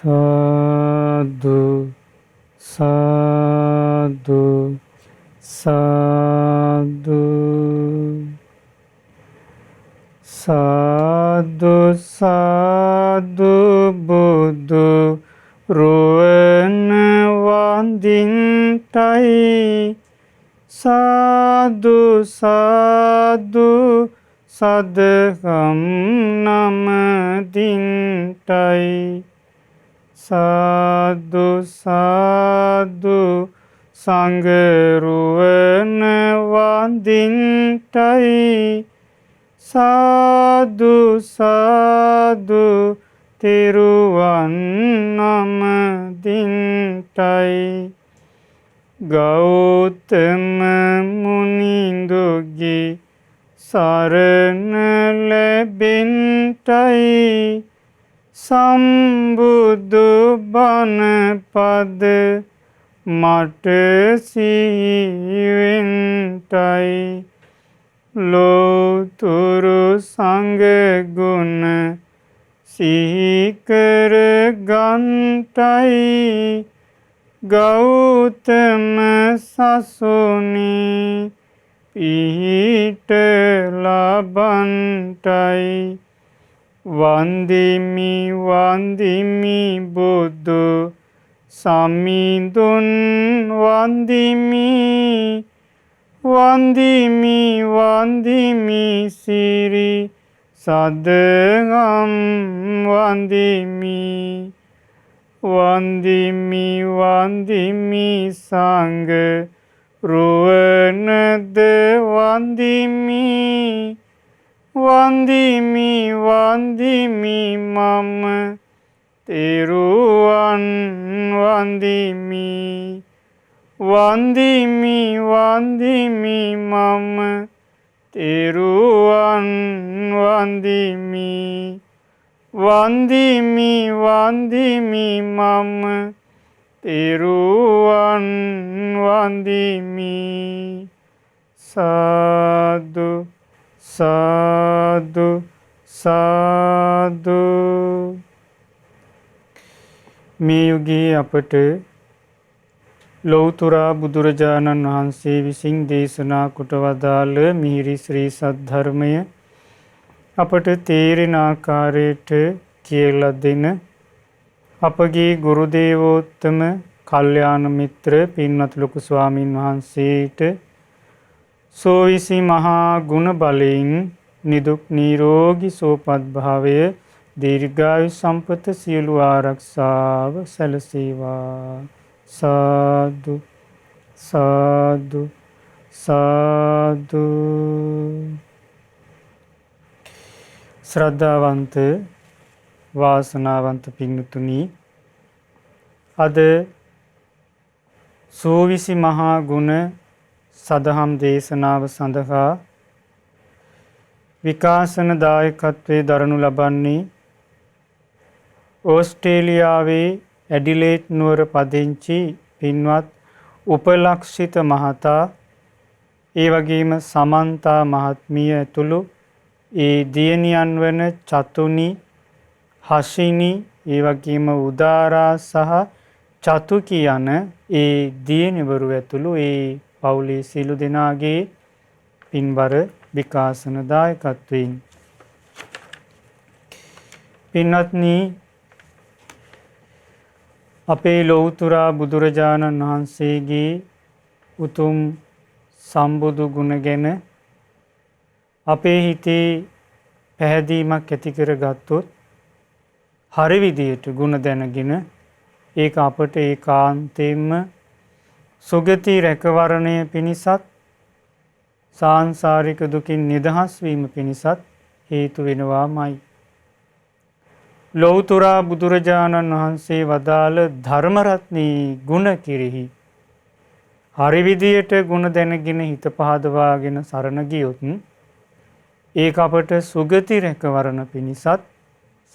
සාදු සාදු සාදු සාදු සාදු බුදු රුවන වඳින්ටයි සාදු සාදු සදහම් නමදින්ටයි සාදු සාදු සංගරුවන වඳින්ටයි සාදු සාදු තෙරුවන් නමදින්ටයි ගෞතම මුනිඳුගේ සරණ ලැබෙන්ටයි සම්බුදු බණ පද මට සිහිවෙන්ටයි ලෝතුරු සංඝ ගුණ සිහිකර ගන්ටයි ගෞතම සසුනේ පිහිට ලබන්ටයි වන්දිමි වන්දිමි බුදු සමිඳුන් වන්දිමි වන්දිමි වන්දිමි සිරි සදහම් වන්දිමි වන්දිමි වන්දිමි සංඝ රුවනද වන්දිමි වන්දිමි වන්දිමි මම තෙරුවන් වන්දිමි වන්දිමි වන්දිමි මම තෙරුවන් වන්දිමි වන්දිමි වන්දිමි මම තෙරුවන් වන්දිමි සාදු සාදු සාදු මේ යුගයේ අපට ලෞතර බුදුරජාණන් වහන්සේ විසින් දේශනා කොට වදාළ මිහිරි ශ්‍රී සද්ධර්මය අපට තේරෙන ආකාරයට කියලා දෙන අපගේ ගුරු දේවෝත්තම කල්යාණ මිත්‍ර පින්වත් ලොකු ස්වාමින් වහන්සේට සෝවිසි මහා ගුණ බලයෙන් නිදුක් නිරෝගී සුවපත් භාවය දීර්ඝායු සම්පත සියලු ආරක්ෂාව සැලසේවා සාදු සාදු සාදු ශ්‍රද්ධාවන්ත වාසනාවන්ත පින්තුනි අද සෝවිසි මහා ගුණ සදහම් දේශනාව සඳහා විකාශන දායකත්වයේ දරනු ලබන්නේ ඕස්ට්‍රේලියාවේ ඇඩිලේඩ් නුවර පදිංචි පින්වත් උපලක්ෂිත මහතා ඒ වගේම සමන්තා මහත්මිය ඇතුළු ඒ දියණියන් වන චතුනි හසිනි ඒ වගේම උදාරා සහ චතුකි යන ඒ දියණිවරු ඇතුළු ඒ පවුලේ සියලු දෙනාගේ පින්බර විකාශන දායකත්වයෙන් පින්වත්නි අපේ ලෞතර බුදුරජාණන් වහන්සේගේ උතුම් සම්බුදු ගුණ ගැන අපේ හිතේ පැහැදීමක් ඇති කරගත්තොත් හරි විදියට ගුණ දැනගෙන ඒක අපට ඒකාන්තයෙන්ම සුගති රැකවරණය පිණිසත් සාංසාරික දුකින් නිදහස් වීම පිණිසත් හේතු වෙනවාමයි. ලෞතර බුදුරජාණන් වහන්සේ වදාළ ධර්ම රත්නී ගුණ කෙරෙහි හරි විදියට ගුණ දැනගෙන හිත පහදවාගෙන සරණ ගියොත් ඒක අපට සුගති රැකවරණ පිණිසත්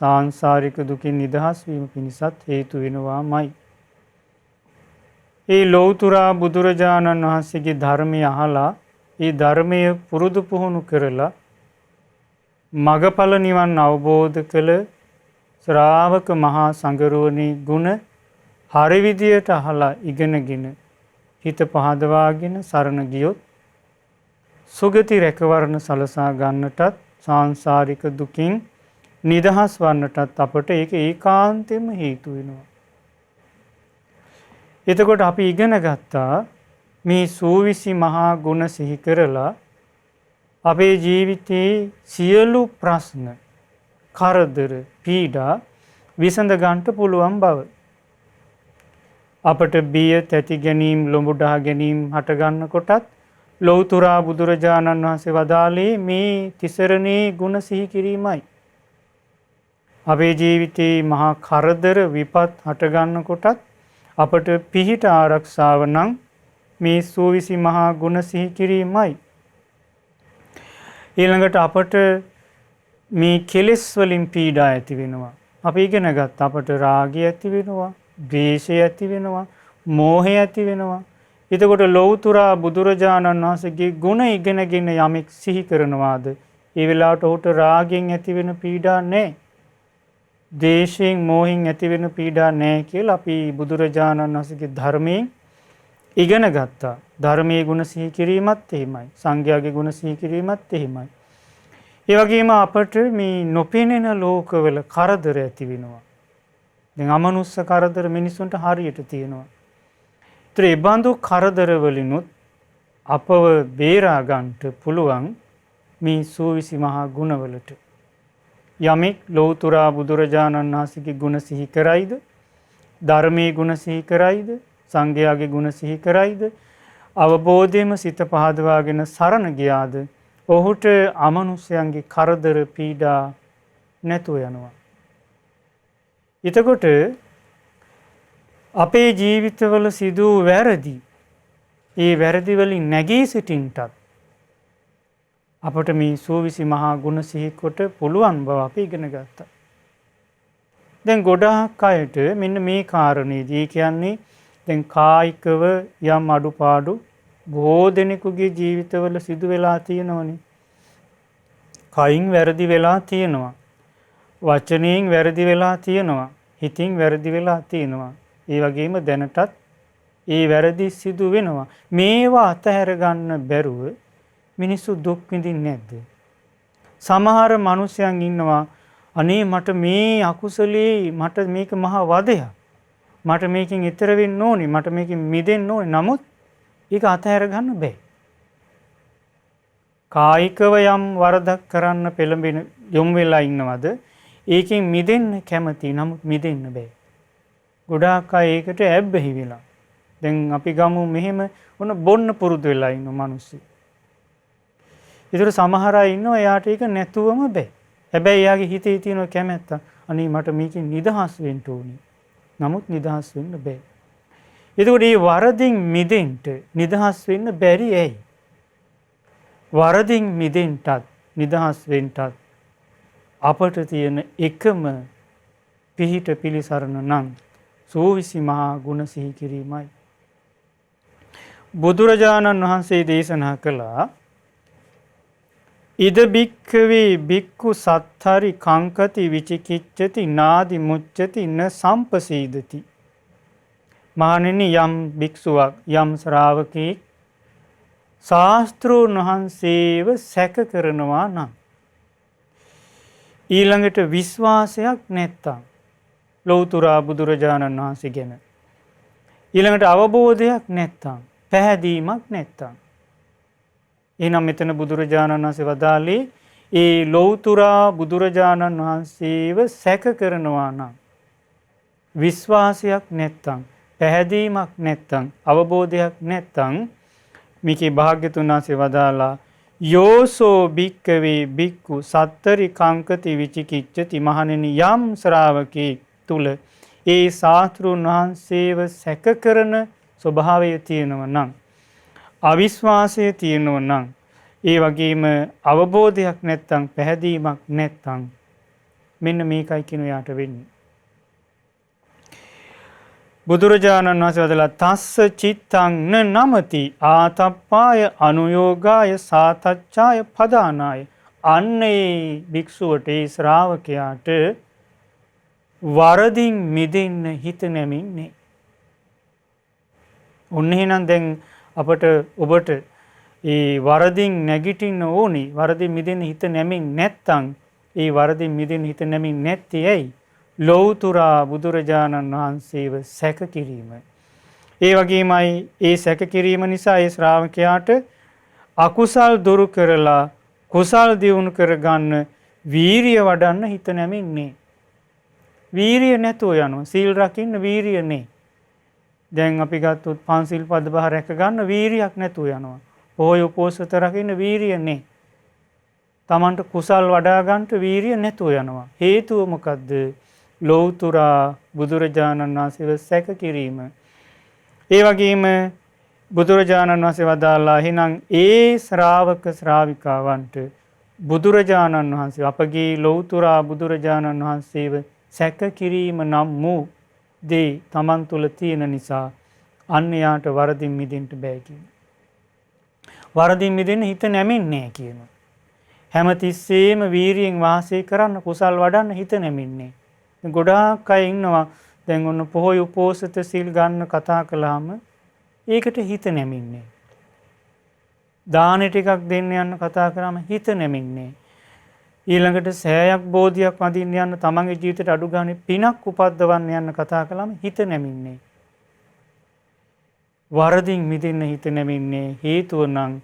සාංසාරික දුකින් නිදහස් වීම පිණිසත් හේතු වෙනවාමයි. ඒ ලෞතර බුදුරජාණන් වහන්සේගේ ධර්මය අහලා ඒ ධර්මය පුරුදු පුහුණු කරලා මගඵල නිවන් අවබෝධ කළ ශ්‍රාවක මහා සංඝරුවනේ ගුණ හරි විදියට අහලා ඉගෙනගෙන හිත පහදවාගෙන සරණ ගියොත් සුගති රැකවරණ සලසා ගන්නටත් සාංසාරික දුකින් නිදහස් වන්නටත් අපට ඒක ඒකාන්තයෙන්ම හේතු වෙනවා. එතකොට අපි ඉගෙන ගත්තා මේ සූවිසි මහා ගුණ සිහි කරලා අපේ ජීවිතයේ සියලු ප්‍රශ්න, කරදර, පීඩා විසඳ ගන්නට පුළුවන් බව. අපට බිය, තැති ගැනීම, ලොඹුඩා ගැනීම හට ගන්නකොටත් ලෞතුරා බුදුරජාණන් වහන්සේ වදාළේ මේ තිසරණේ ගුණ සිහි කිරීමයි. අපේ ජීවිතයේ මහා කරදර, විපත් හට ගන්නකොටත් අපට පිහිට ආරක්ෂාව නම් මේ සූවිසි මහා ගුණ සිහි කිරීමයි. ඊළඟට අපට මේ කෙලෙස් වලින් පීඩා ඇති වෙනවා. අපි ඉගෙන ගත්ත අපට රාගය ඇති වෙනවා, ද්වේෂය ඇති වෙනවා, මෝහය ඇති වෙනවා. එතකොට ලෞතුරා බුදුරජාණන් වහන්සේගේ ගුණ ඉගෙනගෙන යමෙක් සිහි කරනවාද ඒ වෙලාවට ඔහුට රාගයෙන් ඇති වෙන පීඩා නැහැ. ද්වේෂයෙන්, මෝහෙන් ඇති වෙන පීඩා නැහැ කියලා අපි බුදුරජාණන් වහන්සේගේ ධර්මයෙන් ඉගෙන ගත්තා. ධර්මයේ ගුණ සිහි කිරීමත් එහෙමයි. සංඝයාගේ ගුණ සිහි කිරීමත් එහෙමයි. ඒ වගේම අපට මේ නොපෙනෙන ලෝකවල කරදර ඇති වෙනවා. දැන් අමනුස්ස කරදර මිනිසුන්ට හරියට තියෙනවා. ඒතර ඒ බඳු කරදර වලිනුත් අපව බේරා ගන්නට පුළුවන් මේ සූවිසි මහා ගුණවලට. යමෙක් ලෞතුරා බුදුරජාණන් වහන්සේගේ ගුණ සිහි කරයිද, ධර්මයේ ගුණ සිහි කරයිද, සංඝයාගේ ගුණ සිහි කරයිද, අවබෝධයෙන්ම සිත පහදවාගෙන සරණ ගියාද, ඔහුට අමනුෂ්‍යයන්ගේ කරදර පීඩා නැතුව යනවා. එතකොට අපේ ජීවිතවල සිදු වැරදි, ඒ වැරදි වලින් නැගී සිටින්නටත් අපට මේ සූවිසි මහා ගුණ සිහි කොට පුළුවන් බව අපි ඉගෙන ගත්තා. දැන් ගොඩාක් අයට මෙන්න මේ කාරණේදී කියන්නේ දැන් කායිකව යම් අඩුපාඩු බොහෝ දෙනෙකුගේ ජීවිතවල සිදු වෙලා තියෙනවනේ. කයින් වැරදි වෙලා තියෙනවා. වචනයෙන් වැරදි වෙලා තියෙනවා. හිතින් වැරදි වෙලා තියෙනවා. ඒ වගේම දැනටත් ඒ වැරදි සිදු වෙනවා. මේවා අතහැර ගන්න බැරුව මිනිස්සු දුක් විඳින්නේ නැද්ද? සමහර මිනිසයන් ඉන්නවා අනේ මට මේ අකුසලේ මට මේක මහා වදයක්. මට මේකෙන් ඈතර වෙන්න ඕනේ. මට මේකෙන් මිදෙන්න ඕනේ. නමුත් ඒක අතහැර ගන්න බෑ. කායිකව යම් වරදක් කරන්න පෙළඹෙන යොමු වෙලා ඉන්නවද? ඒකෙන් මිදෙන්න කැමති. නමුත් මිදෙන්න බෑ. ගොඩාක් අය ඒකට ඇබ්බැහි වෙලා. දැන් අපි ගමු මෙහෙම ඔන්න බොන්න පුරුදු වෙලා ඉන්න මිනිස්සු. ඒතර සමහර අය ඉන්නවා එයාට ඒක නැතුවම බෑ. හැබැයි එයාගේ හිතේ තියෙන කැමැත්ත අනේ මට මේකෙන් නිදහස් වෙන්න ඕනේ. නමුත් නිදහස් වෙන්න බෑ. එතකොට මේ වරදින් මිදෙන්න නිදහස් වෙන්න බැරි ඇයි? වරදින් මිදෙන්නත් නිදහස් වෙන්නත් අපට තියෙන එකම පිහිට පිළිසරණ නම් සූවිසි මහා ගුණ සිහි කිරීමයි. බුදුරජාණන් වහන්සේ දේශනා කළා ඉද භික්ඛවේ භික්ඛු සත්තරි කංකති විචිකිච්ඡති නාදි මුච්ඡති න සම්පසීදති. මහණෙනි යම් භික්ෂුවක් යම් ශ්‍රාවකෙක් ශාස්ත්‍රෝන් වහන්සේව සැක කරනවා නම් ඊළඟට විශ්වාසයක් නැත්තම් ලෞතුරා බුදුරජාණන් වහන්සේ ගැන ඊළඟට අවබෝධයක් නැත්තම් පැහැදීමක් නැත්තම් එහෙනම් මෙතන බුදුරජාණන් වහන්සේ වදාළේ ඒ ලෞතුරා බුදුරජාණන් වහන්සේව සැක කරනවා නම් විශ්වාසයක් නැත්තම් පැහැදීමක් නැත්තම් අවබෝධයක් නැත්තම් මේකේ භාග්‍යතුන් වහන්සේ වදාලා යෝසෝ භික්ඛවේ භික්ඛු සත්තරි කංකති විචිකිච්ඡති. මහණෙනි යම් ශ්‍රාවකෙක් තුල ඒ ශාස්ත්‍රූන් වහන්සේව සැක කරන ස්වභාවය තියෙනවා නම් අවිශ්වාසය තියෙනවා නම් ඒ වගේම අවබෝධයක් නැත්තම් පැහැදීමක් නැත්තම් මෙන්න මේකයි කියන යාට වෙන්නේ. බුදුරජාණන් වහන්සේ වදාළා තස්ස චිත්තං න නමති ආතප්පාය අනුയോഗාය සාතච්ඡාය පදානාය. අන්නේ භික්ෂුවට ඒ ශ්‍රාවකයාට වරදින් මිදෙන්න හිත නැමින්නේ. ඔන්න එහෙනම් දැන් අපට ඔබට ඒ වරදින් නැගිටින්න ඕනි. වරදින් මිදෙන්න හිත නැමින් නැත්තම් ඒ වරදින් මිදෙන්න හිත නැමින් නැත්තේ ඇයි? ලෞතුරා බුදුරජාණන් වහන්සේව සැක කිරීම. ඒ වගේමයි ඒ සැක කිරීම නිසා ඒ ශ්‍රාවකයාට අකුසල් දුරු කරලා කුසල් දියුණු කරගන්න වීරිය වඩන්න හිත නැමින්නේ. වීරිය නැතුව යනවා. සීල් රකින්න වීරිය නැහැ. දැන් අපි ගත්තොත් පන්සිල් පද පහ රැක ගන්න වීරියක් නැතුව යනවා. පොහොය උපෝසත රකින්න වීරිය නැහැ. Tamanට කුසල් වඩා ගන්නට වීරිය නැතුව යනවා. හේතුව මොකද්ද? ලෞතුරා බුදුරජාණන් වහන්සේව සැක කිරීම. ඒ වගේම බුදුරජාණන් වහන්සේ වදාළා එහෙනම් ඒ ශ්‍රාවක ශ්‍රාවිකාවන්ට බුදුරජාණන් වහන්සේ අපගේ ලෞතුරා බුදුරජාණන් වහන්සේව සැක කිරීම නම් වූ දේ Taman තුල තියෙන නිසා අන්න යාට වරදින් මිදෙන්න බෑ කියනවා. වරදින් මිදෙන්න හිත නැමෙන්නේ කියනවා. හැමතිස්සෙම වීරියෙන් වාසය කරන්න කුසල් වඩන්න හිත නැමෙන්නේ. ගොඩාක් අය ඉන්නවා දැන් ඔන්න පොහොය උපෝසත සිල් ගන්න කතා කළාම ඒකට හිත නැමින්නේ. දාන ටිකක් දෙන්න යන්න කතා කරාම හිත නැමින්නේ. ඊළඟට සෑයක් බෝධියක් වඳින්න යන්න තමන්ගේ ජීවිතයට අඩු ගානේ පිනක් උපද්දවන්න යන්න කතා කළාම හිත නැමින්නේ. වරදින් මිදෙන්න හිත නැමින්නේ හේතුව නම්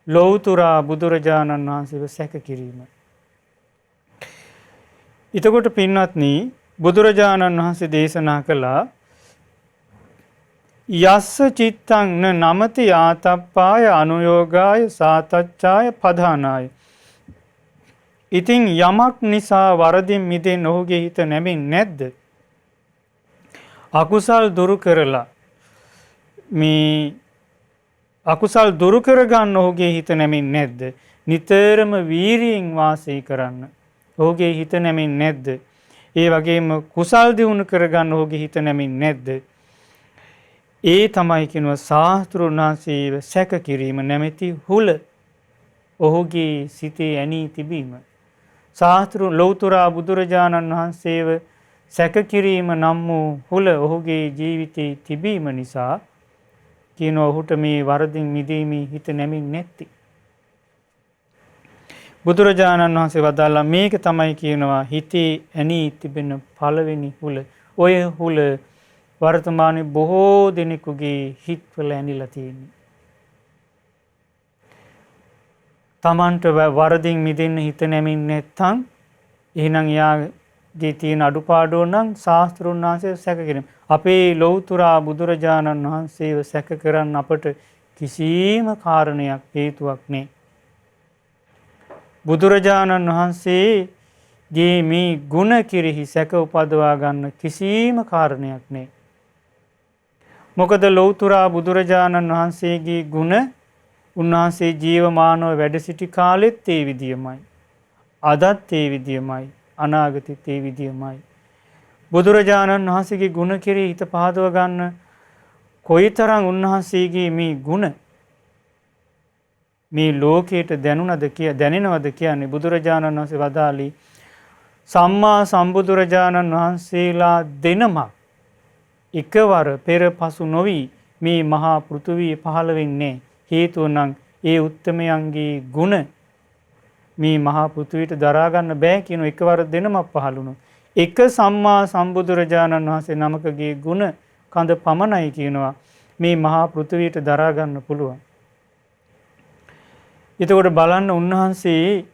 ලෞතුරා බුදුරජාණන් වහන්සේව සැක කිරීම. ඊටකොට පින්වත්නි බුදුරජාණන් වහන්සේ දේශනා කළා යස්ස චිත්තං න නමති ආතප්පාය අනුയോഗාය සාතච්ඡාය පධානාය. ඉතින් යමක් නිසා වරදින් මිදෙන්න ඔහුගේ හිත නැමෙන්නේ නැද්ද? අකුසල් දුරු කරලා මේ අකුසල් දුරු කරගන්න ඔහුගේ හිත නැමෙන්නේ නැද්ද? නිතරම වීරියෙන් වාසය කරන්න ඔහුගේ හිත නැමෙන්නේ නැද්ද? ඒ වගේම කුසල් දියුණු කරගන්න ඔහුගේ හිත නැමෙන්නේ නැද්ද? ඒ තමයි කියනවා ශාස්ත්‍රඥ වහන්සේව සැක කිරීම නැමැති හුල ඔහුගේ සිතේ ඇනී තිබීම. ශාස්ත්‍ර ලෞතුරා බුදුරජාණන් වහන්සේව සැක කිරීම නම් වූ හුල ඔහුගේ ජීවිතේ තිබීම නිසා කියනවා ඔහුට මේ වරදින් මිදීමේ හිත නැමෙන්නේ නැති. බුදුරජාණන් වහන්සේ වදාළා මේක තමයි කියනවා හිතේ ඇනී තිබෙන පළවෙනි හුල. ඔය හුල වර්තමානයේ බොහෝ දෙනෙකුගේ හිත්වල ඇනිලා තියෙනවා. තමන්ට වරදින් මිදෙන්න හිත නැමෙන්නේ නැත්නම් එහෙනම් යාගේ තියෙන අඩුපාඩුව නම් ශාස්ත්‍රඥ වහන්සේ සැක කිරීම. අපේ ලෞතුරා බුදුරජාණන් වහන්සේව සැක කරන්න අපට කිසිම කාරණයක් හේතුවක් නැහැ. බුදුරජාණන් වහන්සේගේ මේ ගුණ කිරෙහි සැක උපදවා ගන්න කිසිම කාරණයක් නැහැ. මොකද ලෞතුරා බුදුරජාණන් වහන්සේගේ ගුණ උන්වහන්සේ ජීවමානව වැඩ සිටි කාලෙත් ඒ විදියමයි. අදත් ඒ විදියමයි. අනාගතෙත් ඒ විදියමයි. බුදුරජාණන් වහන්සේගේ ගුණ කෙරෙහි හිත පහදව ගන්න කොයිතරම් උන්වහන්සේගේ මේ ගුණ මේ ලෝකයට දැනෙනවද කියන්නේ බුදුරජාණන් වහන්සේ වදාළි සම්මා සම්බුදුරජාණන් වහන්සේලා දෙනමක් එකවර පෙර පසු නොවි මේ මහා පෘථුවිය පහළ වෙන්නේ. හේතුව නම් ඒ උත්තමයන්ගේ ගුණ මේ මහා පෘථුවියට දරා ගන්න බෑ කියන එකවර දෙනමක් පහළ වුණා. එක සම්මා සම්බුදුරජාණන් වහන්සේ නමකගේ ගුණ කඳ පමණයි කියනවා මේ මහා පෘථුවියට දරා ගන්න පුළුවන්. එතකොට බලන්න උන්වහන්සේගේ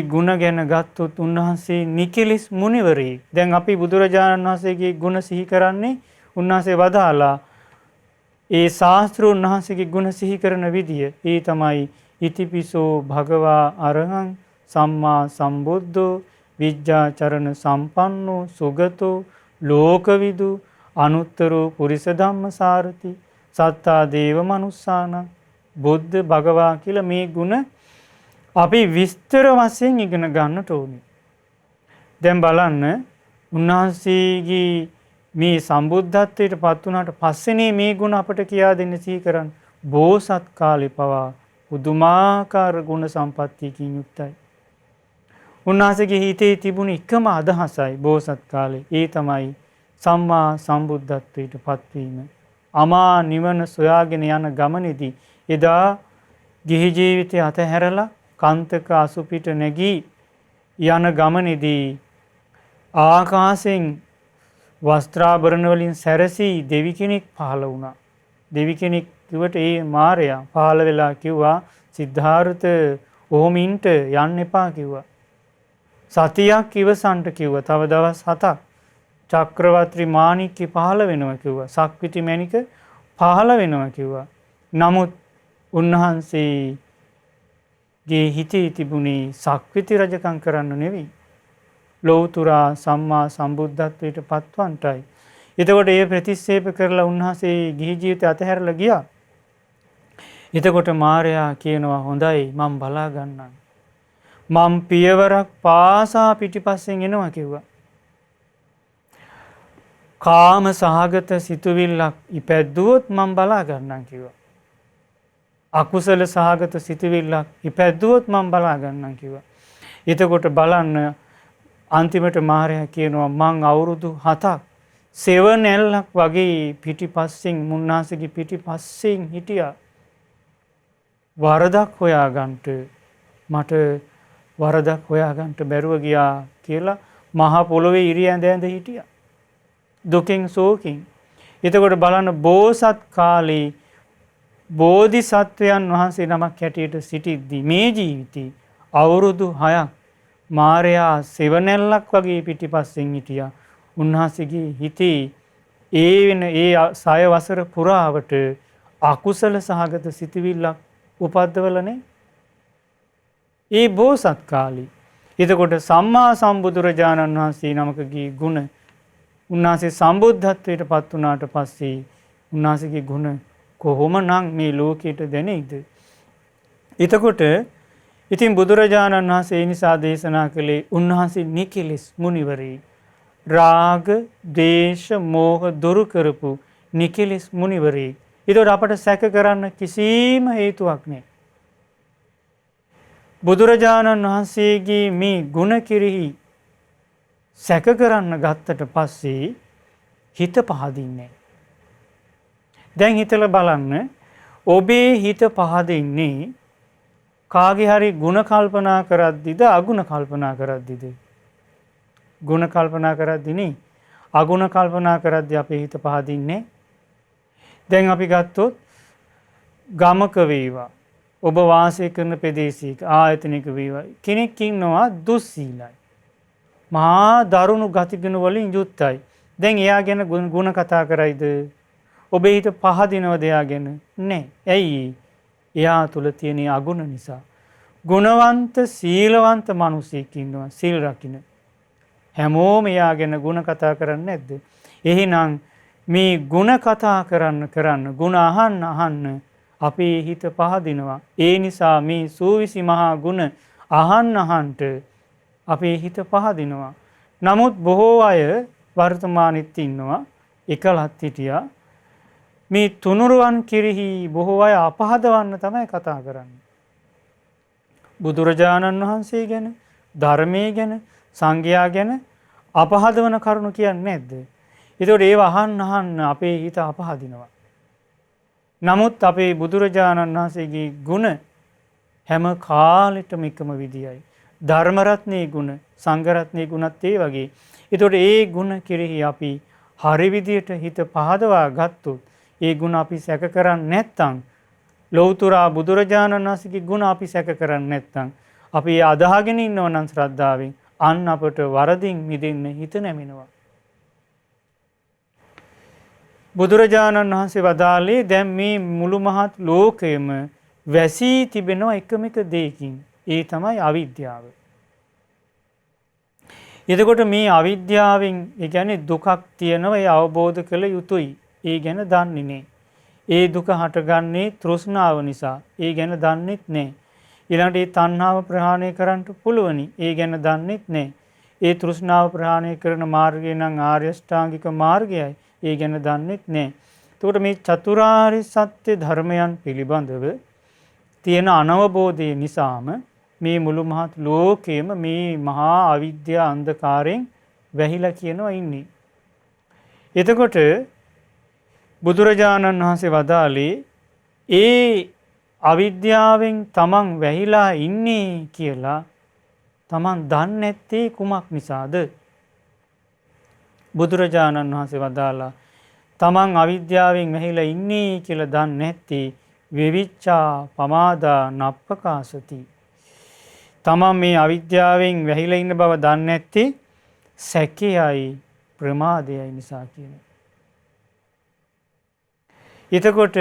ගුණ ගැන ගත්තොත් උන්වහන්සේ නිකලෙස් මුනිවරයෙක්. දැන් අපි බුදුරජාණන් වහන්සේගේ ගුණ සිහි කරන්නේ උන්වහන්සේ වදාලා ඒ ශාස්ත්‍රඥ වහන්සේගේ ගුණ සිහි කරන විදිය ඒ තමයි ඉතිපිසෝ භගවා අරහං සම්මා සම්බුද්ධෝ විජ්ජාචරණ සම්පන්නෝ සුගතෝ ලෝකවිදු අනුත්තරෝ පුරිස ධම්මසාරති සත්තා දේව මනුස්සාන බුද්ධ භගවා කියලා මේ ගුණ අපි විස්තර වශයෙන් ඉගෙන ගන්නට ඕනේ. දැන් බලන්න උන්වහන්සේගේ මේ සම්බුද්ධත්වයට පත් වුණාට පස්සේනේ මේ ගුණ අපට කියා දෙන්න සිහි කරන්නේ. බෝසත් කාලේ පවා පුදුමාකාර ගුණ සම්පත්තියකින් යුක්තයි. උන්වහන්සේගේ හිතේ තිබුණ එකම අදහසයි බෝසත් කාලේ. ඒ තමයි සම්මා සම්බුද්ධත්වයට පත්වීම. අමා නිවන සොයාගෙන යන ගමනේදී එදා ගිහි ජීවිතය අතහැරලා කාන්තක අසුපිට නැගී යන ගමනේදී ආකාශයෙන් වස්ත්‍රාභරණ වලින් සැරසී දෙවි කෙනෙක් පහළ වුණා. දෙවි කෙනෙක් කිව්වට ඒ මාරයා පහළ වෙලා කිව්වා සිද්ධාර්ථ ඕමින්ට යන්න එපා කිව්වා. සතියක් ඉවසන්ට කිව්වා. තව දවස් 7ක් චක්‍රවර්ති මාණික්කේ පහළ වෙනවා කිව්වා. සක්විති මැණික පහළ වෙනවා කිව්වා. නමුත් උන්වහන්සේගේ හිතේ තිබුණේ සක්විති රජකම් කරන්න නෙවෙයි. ලෞතුරා සම්මා සම්බුද්ධත්වයට පත්වන්ටයි. එතකොට ඒ ප්‍රතික්ෂේප කරලා උන්වහන්සේ ගිහි ජීවිතය අතහැරලා ගියා. එතකොට මාරයා කියනවා හොඳයි මම බලා ගන්නම්. මම පියවරක් පාසා පිටිපස්සෙන් එනවා කිව්වා. කාම සහගත සිතුවිල්ලක් ඉපැද්දුවොත් මම බලා ගන්නම් කිව්වා. අකුසල සහගත සිතුවිල්ලක් ඉපැද්දුවොත් මම බලා ගන්නම් කිව්වා. එතකොට බලන්න අන්තිමට මාරයා කියනවා මං අවුරුදු 7ක් සෙවණැල්ලක් වගේ පිටිපස්සෙන් මුන්නාසගේ පිටිපස්සෙන් හිටියා. වරදක් හොයාගන්නට මට වරදක් හොයාගන්නට බැරුව ගියා කියලා මහ පොළොවේ ඉරි ඇඳ ඇඳ හිටියා. දුකින් සෝකින්. එතකොට බලන්න බෝසත් කාලේ බෝධිසත්වයන් වහන්සේ නමක් හැටියට සිටිද්දී මේ ජීවිතේ අවුරුදු 6ක් මාරයා සෙවණැල්ලක් වගේ පිටිපස්සෙන් හිටියා. උන්වහන්සේගේ හිතේ ඒ 6 වසර පුරාවට අකුසල සහගත සිතුවිල්ලක් උපද්දවලනේ. ඒ බෝසත් කාලේ. එතකොට සම්මා සම්බුදුරජාණන් වහන්සේ නමකගේ ගුණ උන්වහන්සේ සම්බුද්ධත්වයට පත් වුණාට පස්සේ උන්වහන්සේගේ ගුණ කොහොමනම් මේ ලෝකයට දැනෙයිද? එතකොට ඉතින් බුදුරජාණන් වහන්සේ ඒ නිසා දේශනා කළේ උන්වහන්සේ නිකලෙස් මුනිවරේ. රාග, දේශ, මෝහ දුරු කරපු නිකලෙස් මුනිවරේ. ඒතකොට අපට සැක කරන්න කිසිම හේතුවක් නැහැ. බුදුරජාණන් වහන්සේගේ මේ ගුණ කෙරෙහි සැක කරන්න ගත්තට පස්සේ හිත පහදින්නේ. දැන් හිතලා බලන්න ඔබේ හිත පහදින්නේ කාගේ හරි ಗುಣ කල්පනා කරද්දිද අගුණ කල්පනා කරද්දිද? ಗುಣ කල්පනා කරද්දි නේ. අගුණ කල්පනා කරද්දි අපේ හිත පහදින්නේ. දැන් අපි ගත්තොත් ගමක වේවා ඔබ වාසය කරන ප්‍රදේශයක ආයතනික වේවා කෙනෙක් ඉන්නවා දුස්සීලයි. මහා දරුණු ගතිගුණ වලින් යුක්තයි. දැන් එයා ගැන ಗುಣ කතා කරයිද? ඔබේ හිත පහදිනවද එයා ගැන? නැහැ. ඇයි? එයා තුල තියෙන අගුණ නිසා. ගුණවන්ත සීලවන්ත මිනිසෙක් ඉන්නවා සීල් රකින්න. හැමෝම එයා ගැන ಗುಣ කතා කරන්නේ නැද්ද? එහෙනම් මේ ಗುಣ කතා කරන්න ಗುಣ අහන්න අපේ හිත පහදිනවා. ඒ නිසා මේ සූවිසි මහා ගුණ අහන්නට අපේ හිත පහදිනවා. නමුත් බොහෝ අය වර්තමානෙත් ඉන්නවා එකලත් හිටියා මේ තුනුරුවන් කෙරෙහි බොහෝ අය අපහදවන්න තමයි කතා කරන්නේ. බුදුරජාණන් වහන්සේ ගැන, ධර්මයේ ගැන, සංඝයා ගැන අපහදවන කරුණු කියන්නේ නැද්ද? ඒතකොට ඒව අහන්න අපේ හිත අපහදිනවා. නමුත් අපේ බුදුරජාණන් වහන්සේගේ ගුණ හැම කාලෙටම එකම විදියයි. ධර්ම රත්නයේ ගුණ, සංඝ රත්නයේ ගුණත් ඒ වගේ. ඒතකොට ඒ ගුණ කෙරෙහි අපි හරි විදියට හිත පහදවා ගත්තොත් ඒ ගුණ අපි සැක කරන්නේ නැත්නම් ලෞතර බුදුරජාණන් වහන්සේගේ ගුණ අපි සැක කරන්නේ නැත්නම් අපි අදහගෙන ඉන්නව නම් ශ්‍රද්ධාවෙන් අන්න අපට වරදින් මිදෙන්න හිත නැමෙනවා. බුදුරජාණන් වහන්සේ වදාළේ දැන් මේ මුළු මහත් ලෝකයම වැසී තිබෙන එකම එක දෙයකින්. ඒ තමයි අවිද්‍යාව. එතකොට මේ අවිද්‍යාවෙන් ඒ කියන්නේ දුකක් තියෙනවා ඒ අවබෝධ කළ යුතුයි. ඒ ගැන දන්නේ නැහැ. ඒ දුක හටගන්නේ තෘෂ්ණාව නිසා. ඒ ගැන දන්නෙත් නැහැ. ඊළඟට ඒ තණ්හාව ප්‍රහාණය කරන්න පුළුවනි. ඒ ගැන දන්නෙත් නැහැ. ඒ තෘෂ්ණාව ප්‍රහාණය කරන මාර්ගය නම් ආර්ය ශ්‍රාංගික මාර්ගයයි. ඒ ගැන දන්නෙත් නැහැ. එතකොට මේ චතුරාර්ය සත්‍ය ධර්මයන් පිළිබඳව තියෙන අනවබෝධය නිසාම මේ මුළු මහත් ලෝකයේම මේ මහා අවිද්‍යා අන්ධකාරයෙන් වැහිලා කියනවා ඉන්නේ. එතකොට බුදුරජාණන් වහන්සේ වදාළේ ඒ අවිද්‍යාවෙන් තමන් වැහිලා ඉන්නේ කියලා තමන් දන්නේ නැත්තේ කුමක් නිසාද? බුදුරජාණන් වහන්සේ වදාලා තමන් අවිද්‍යාවෙන් වැහිලා ඉන්නේ කියලා දන්නේ නැත්තේ විවිච්ඡා පමාදා නප්පකාසති. තමන් මේ අවිද්‍යාවෙන් වැහිලා ඉන්න බව දන්නේ නැත්තේ සැකයයි ප්‍රමාදයයි නිසා කියනවා. එතකොට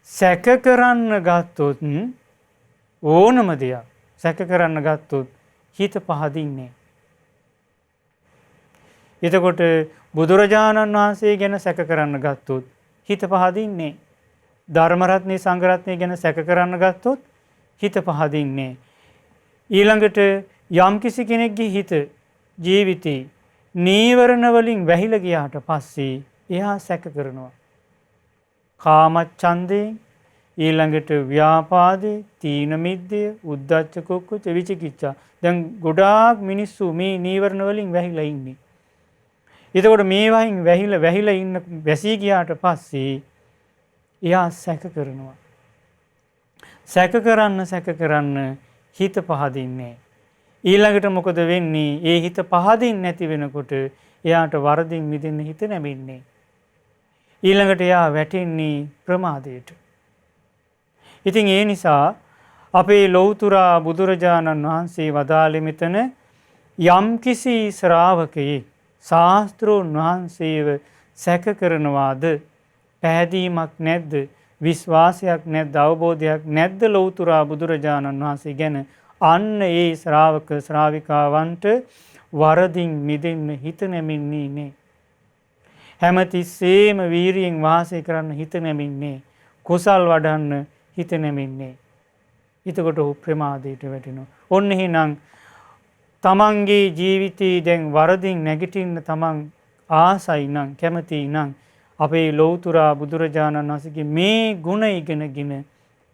සැක කරන්න ගත්තොත් ඕනම දෙයක් සැක කරන්න ගත්තොත් හිත පහදින්නේ. එතකොට බුදුරජාණන් වහන්සේ ගැන සැක කරන්න ගත්තොත් හිත පහදින්නේ. ධර්මරත්නය සංඝරත්නය ගැන සැක කරන්න ගත්තොත් හිත පහදින්නේ. ඊළඟට යම්කිසි කෙනෙක්ගේ හිත ජීවිතේ නීවරණ වලින් වැහිලා ගියාට පස්සේ එයා සැක කරනවා. කාමච්ඡන්දේ, ඊළඟට ව්‍යාපාදේ, තීන මිද්දේ, උද්ධච්ච කුක්කුච්ච විචිකිච්ඡා. දැන් ගොඩාක් මිනිස්සු මේ නීවරණ වලින් වැහිලා ඉන්නේ. එතකොට මේ වයින් වැහිලා ඉන්න වැසී ගියාට පස්සේ එයා සැක කරනවා. සැක කරන්න හිත පහදින්නේ. ඊළඟට මොකද වෙන්නේ? ඒ හිත පහදින්නේ නැති වෙනකොට එයාට වරදින් මිදෙන්න හිත නැමෙන්නේ. ඊළඟට එයා වැටෙන්නේ ප්‍රමාදයට. ඉතින් ඒ නිසා අපේ ලෞතර බුදුරජාණන් වහන්සේ වදාළේ මෙතන යම්කිසි ශ්‍රාවකයෙක් ශාස්ත්‍රෝන් වහන්සේව සැක කරනවාද, පැහැදීමක් නැද්ද, විශ්වාසයක් නැද්ද, අවබෝධයක් නැද්ද ලෞතර බුදුරජාණන් වහන්සේ ගැන, අන්න ඒ ශ්‍රාවක ශ්‍රාවිකාවන්ට වරදින් මිදෙන්න හිත නැමින්නේ නේ. හැමතිස්සෙම වීරියෙන් වාසය කරන්න හිත නැමින්නේ. කුසල් වඩන්න හිත නැමින්නේ. එතකොට ඔහු ප්‍රමාදයට වැටෙනවා. ඔන්න එහෙනම් තමන්ගේ ජීවිතේ දැන් වරදින් නැගිටින්න තමන් ආසයි නම්, කැමතියි නම් අපේ ලෞතර බුදුරජාණන් වහන්සේගේ මේ ගුණ ඉගෙනගෙන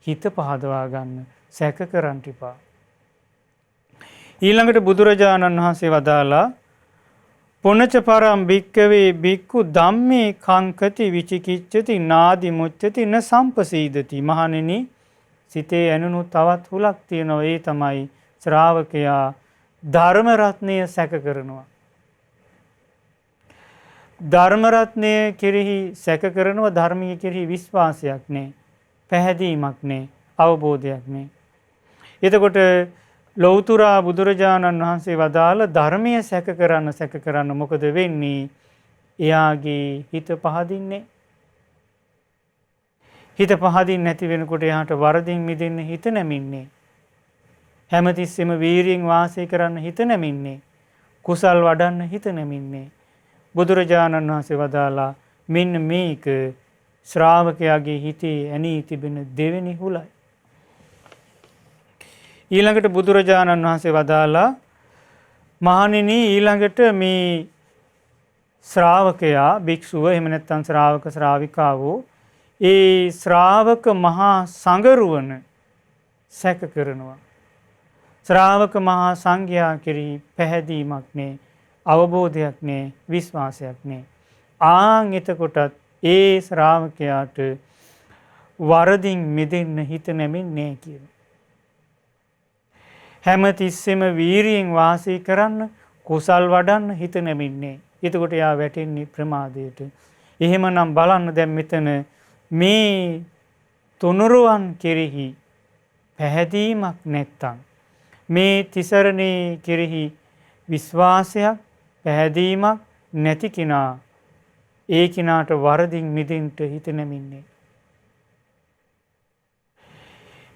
හිත පහදවා ගන්න, සැක කරන්න එපා. ඊළඟට බුදුරජාණන් වහන්සේ වදාලා පුනච පරම් භික්කවේ භික්ඛු ධම්මේ කංකති විචිකිච්ඡති නාදි මුච්ඡති න සම්පසීදති. මහණෙනි, සිතේ ඇනුණු තවත් හුලක් තියෙනවා. ඒ තමයි ශ්‍රාවකයා ධර්ම රත්නය සැක කරනවා. ධර්ම රත්නය කෙරෙහි සැක කරනවා. ධර්මයේ කෙරෙහි විශ්වාසයක් නැහැ, පැහැදීමක් නැහැ, අවබෝධයක් නැහැ. එතකොට ලෞතර බුදුරජාණන් වහන්සේ වදාළ ධර්මය සැක කරන්න මොකද වෙන්නේ? එයාගේ හිත පහදින්නේ. හිත පහදින්නේ නැති වෙනකොට එයාට වරදින් මිදෙන්න හිත නැමින්නේ. හැමතිස්සෙම වීරියෙන් වාසය කරන්න හිත නැමින්නේ. කුසල් වඩන්න හිත නැමින්නේ. බුදුරජාණන් වහන්සේ වදාලා මෙන්න මේක ශ්‍රාවකයාගේ හිතේ ඇනී තිබෙන දෙවෙනි හුලයි. ඊළඟට බුදුරජාණන් වහන්සේ වදාලා මහණෙනි, ඊළඟට මේ ශ්‍රාවකයා භික්ෂුව එහෙම නැත්නම් ශ්‍රාවක ශ්‍රාවිකාවෝ ඒ ශ්‍රාවක මහා සංඝරුවන සැක කරනවා. ශ්‍රාවක මහා සංඝයා කෙරෙහි පැහැදීමක් නෑ, අවබෝධයක් නෑ, විශ්වාසයක් නෑ. එතකොටත් ඒ ශ්‍රාවකයාට වරදින් මිදෙන්න හිත නැමෙන්නේ කියලා. හැමතිස්සෙම වීරියෙන් වාසය කරන්න, කුසල් වඩන්න හිත නැමින්නේ. එතකොට එයා වැටෙන්නේ ප්‍රමාදයට. එහෙමනම් බලන්න දැන් මෙතන මේ තුනුරුවන් කෙරෙහි පැහැදීමක් නැත්තම්, මේ තිසරණේ කෙරෙහි විශ්වාසයක්, පැහැදීමක් නැති කෙනා, ඒ කෙනාට වරදින් මිදෙන්න හිත නැමින්නේ.